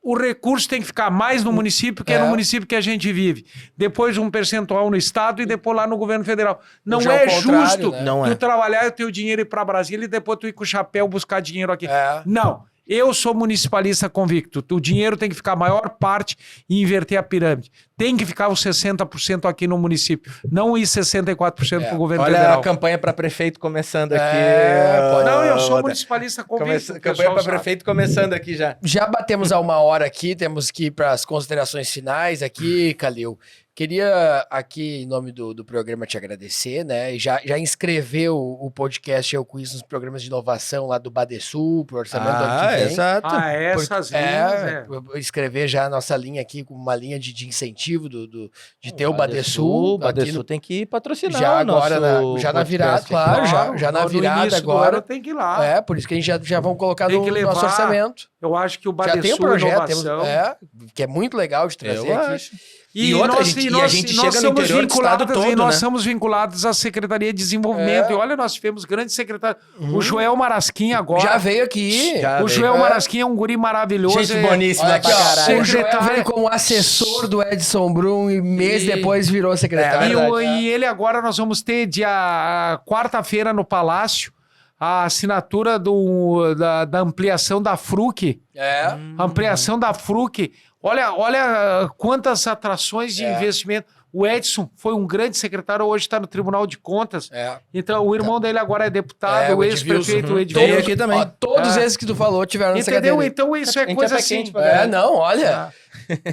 C: o recurso tem que ficar mais no município, que é no município que a gente vive. Depois um percentual no estado e depois lá no governo federal. Não
A: Já
C: é
A: ao contrário,
C: justo
A: né?
B: Não
C: tu
B: é.
C: trabalhar e ter o dinheiro ir para Brasília e depois tu ir com o chapéu buscar dinheiro aqui.
A: É.
C: Não. Eu sou municipalista convicto. O dinheiro tem que ficar a maior parte e inverter a pirâmide. Tem que ficar os 60% aqui no município. Não ir 64% para o governo
B: Olha
C: federal.
B: a campanha para prefeito começando aqui.
A: pode-
C: Não, eu sou
B: Roda.
C: municipalista convicto. o
B: Campanha
C: pessoal
B: para
C: sabe.
B: prefeito começando aqui já.
A: Já batemos a 1 hora aqui, temos que ir para as considerações finais aqui, Calil. Queria aqui, em nome do programa, te agradecer, né? E já inscreveu o podcast Eu Com Isso nos programas de inovação lá do Badesul, pro orçamento do ano que vem.
B: exato.
C: Ah, essas linhas,
A: Escrever já a nossa linha aqui com uma linha de incentivo de ter o Badesul.
B: O Badesul tem que patrocinar
A: já
B: o nosso
A: agora, já na virada,
B: podcast.
A: claro, já na
C: no
A: virada
C: início do
A: agora.
C: ano tem que ir lá.
A: É, por isso que a gente já vamos colocar
C: Tem
A: no
C: que
A: nosso
C: levar
A: orçamento.
C: Eu acho que o
A: Já tem o
C: Badesul
A: projeto, temos,
C: Inovação...
A: que é muito legal de trazer
B: Eu
A: aqui.
B: acho. E outra, a gente chega no interior do estado todo,
C: e nós
B: né?
C: somos vinculados à Secretaria de Desenvolvimento. E olha, nós tivemos grandes secretários. O Joel Marasquim agora.
A: Já veio aqui.
C: O Joel Marasquim é um guri maravilhoso.
B: Gente boníssima
A: Olha aqui,
B: pra
A: ó,
B: caralho.
A: o Joel veio como assessor do Edson Brum e mês depois virou secretário.
C: E ele agora, nós vamos ter quarta-feira no Palácio a assinatura da ampliação da FRUC. A ampliação da FRUC. Olha quantas atrações de investimento. O Edson foi um grande secretário, hoje está no Tribunal de Contas. Então, o irmão dele agora é deputado, o ex-prefeito
B: Veio aqui também.
A: Ó, todos esses que tu falou tiveram na secretaria.
C: Entendeu? Então, isso é coisa assim.
A: Não, olha.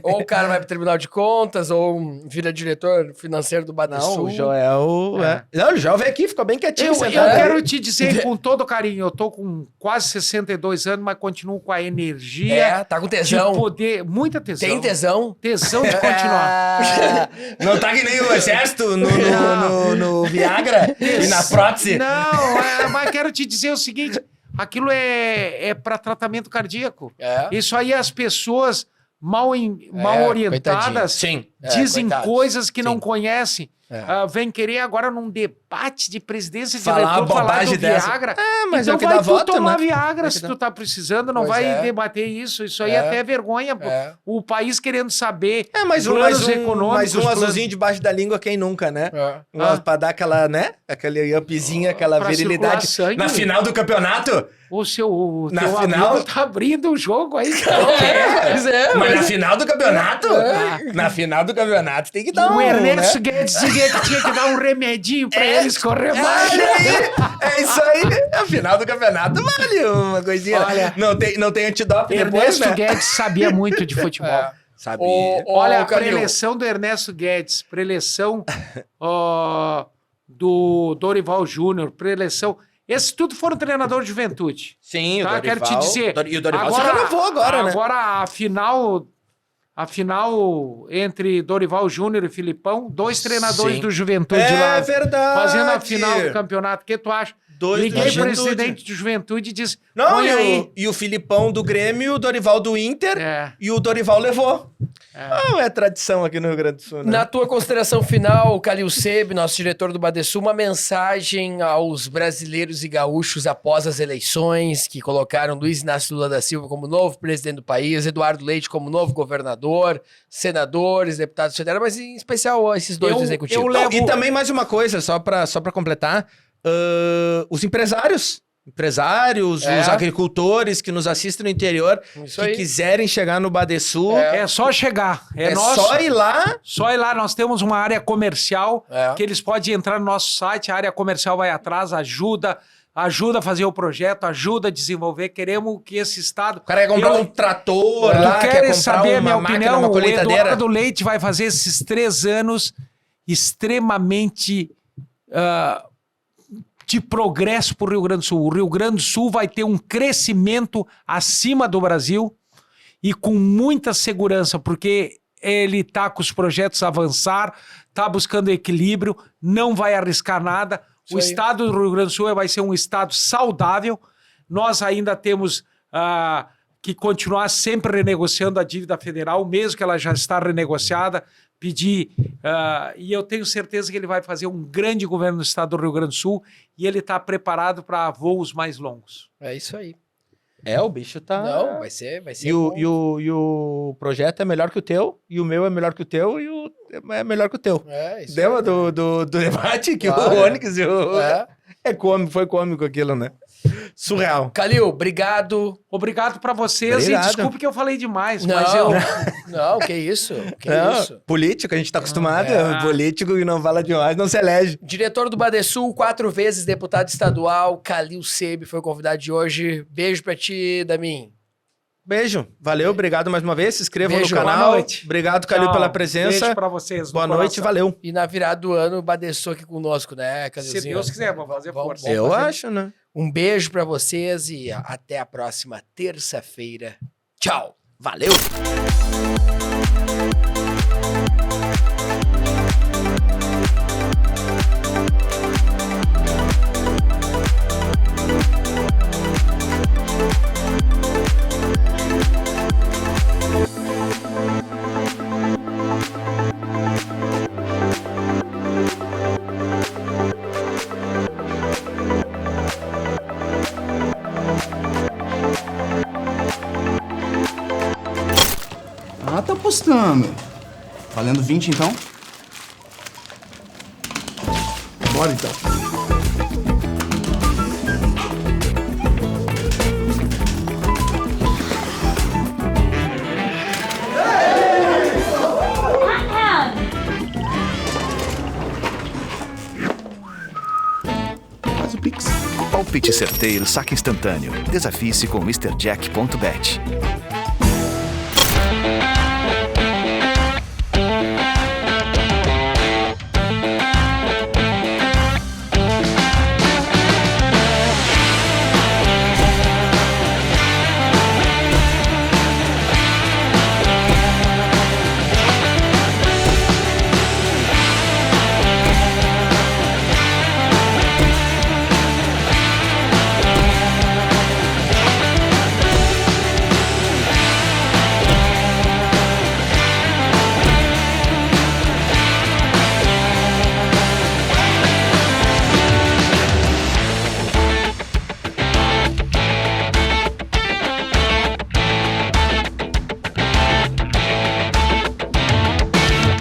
A: Ou o cara vai pro Tribunal de Contas, ou vira diretor financeiro do Badesul.
B: Não, o Joel... Não, o Joel veio aqui, ficou bem quietinho.
C: Eu quero te dizer com todo carinho, eu tô com quase 62 anos, mas continuo com a energia.
A: Tá com tesão.
C: De poder, muita tesão.
A: Tem tesão?
C: Tesão de continuar.
B: Não tá que nem o exército no Viagra e na prótese?
C: Não, mas quero te dizer o seguinte, aquilo é para tratamento cardíaco. Isso aí as pessoas mal orientadas dizem coisas que não conhecem. Vem querer agora num debate de presidência de
B: falar do
C: Viagra.
B: Mas
C: então
B: é o que
C: vai
B: dá
C: tu
B: voto,
C: tomar
B: né?
C: Viagra se tu tá precisando, não vai debater isso. Isso aí até é vergonha. O país querendo saber
B: mais
C: planos
B: um
C: econômicos.
B: azulzinho debaixo da língua, quem nunca, né? Pra dar aquela, né? Aquele upzinho, aquela virilidade.
C: Sangue.
B: Na final do campeonato...
C: O teu
B: final
C: amigo tá abrindo o jogo aí.
B: Mas na final do campeonato? Na final do campeonato tem que dar
C: o Ernesto Guedes dizia que tinha que dar um remedinho pra eles correr mais.
B: É isso aí. A final do campeonato vale uma coisinha.
C: Olha,
B: não tem antidoping depois,
C: Ernesto
B: né?
C: Guedes sabia muito de futebol.
B: Sabia.
C: Olha, a preleção do Ernesto Guedes, preleção do Dorival Júnior, preleção... Esses tudo foram treinador de juventude.
B: Sim,
C: tá?
B: o Dorival.
C: Quero te dizer.
B: E o Dorival se renovou agora, né?
C: Agora, a final entre Dorival Júnior e Filipão, 2 treinadores do Juventude lá.
B: É verdade.
C: Fazendo a final do campeonato. O que tu acha? Liguei pro presidente do Juventude e disse...
B: Não, e o Filipão do Grêmio, o Dorival do Inter, e o Dorival levou. É tradição aqui no Rio Grande do Sul, né?
A: Na tua consideração final, Calil Sebe, nosso diretor do Badesul, uma mensagem aos brasileiros e gaúchos após as eleições, que colocaram Luiz Inácio Lula da Silva como novo presidente do país, Eduardo Leite como novo governador, senadores, deputados federais, mas em especial esses dois do executivo.
B: E também mais uma coisa, só pra completar, os empresários, os agricultores que nos assistem no interior, que quiserem chegar no Badesul.
C: É só chegar.
B: Só ir lá.
C: Só ir lá. Nós temos uma área comercial que eles podem entrar no nosso site. A área comercial vai atrás, ajuda a fazer o projeto, ajuda a desenvolver. Queremos que esse estado...
B: O cara quer comprar um trator lá, quer comprar
C: saber a minha
B: uma máquina,
C: opinião,
B: uma colheitadeira.
C: O Eduardo Leite vai fazer esses 3 anos extremamente... de progresso para o Rio Grande do Sul. O Rio Grande do Sul vai ter um crescimento acima do Brasil e com muita segurança, porque ele está com os projetos a avançar, está buscando equilíbrio, não vai arriscar nada. O estado do Rio Grande do Sul vai ser um estado saudável. Nós ainda temos que continuar sempre renegociando a dívida federal, mesmo que ela já está renegociada, pedir, e eu tenho certeza que ele vai fazer um grande governo no estado do Rio Grande do Sul e ele está preparado para voos mais longos.
A: É isso aí.
B: O bicho tá...
A: Não, vai ser
B: e o projeto é melhor que o teu, e o meu é melhor que o teu, e o é melhor que o teu.
A: Isso
B: Lembra do debate que o Onyx e o... foi cômico aquilo, né? Surreal.
A: Calil, obrigado.
C: Obrigado pra vocês. E desculpe que eu falei demais, mas eu...
A: Não, que isso. Isso.
B: Político, a gente tá acostumado. Político que não fala demais, não se elege.
A: Diretor do Badesul, 4 vezes deputado estadual, Calil Sebe foi o convidado de hoje. Beijo pra ti, Damin.
B: Beijo. Valeu, obrigado mais uma vez. Se inscrevam no canal.
C: Boa noite.
B: Obrigado, Calil, pela presença.
C: Beijo pra vocês.
B: Boa noite, valeu.
A: E na virada do ano, o Badesul aqui conosco, né, Calilzinho?
C: Se Deus quiser, vamos fazer força.
B: Eu acho, né?
A: Um beijo pra vocês e até a próxima terça-feira. Tchau.
B: Valeu.
D: Ah, tá apostando. Valendo 20, então? Bora, então. Faz o Pix.
E: Palpite certeiro, saque instantâneo. Desafie-se com MrJack.bet.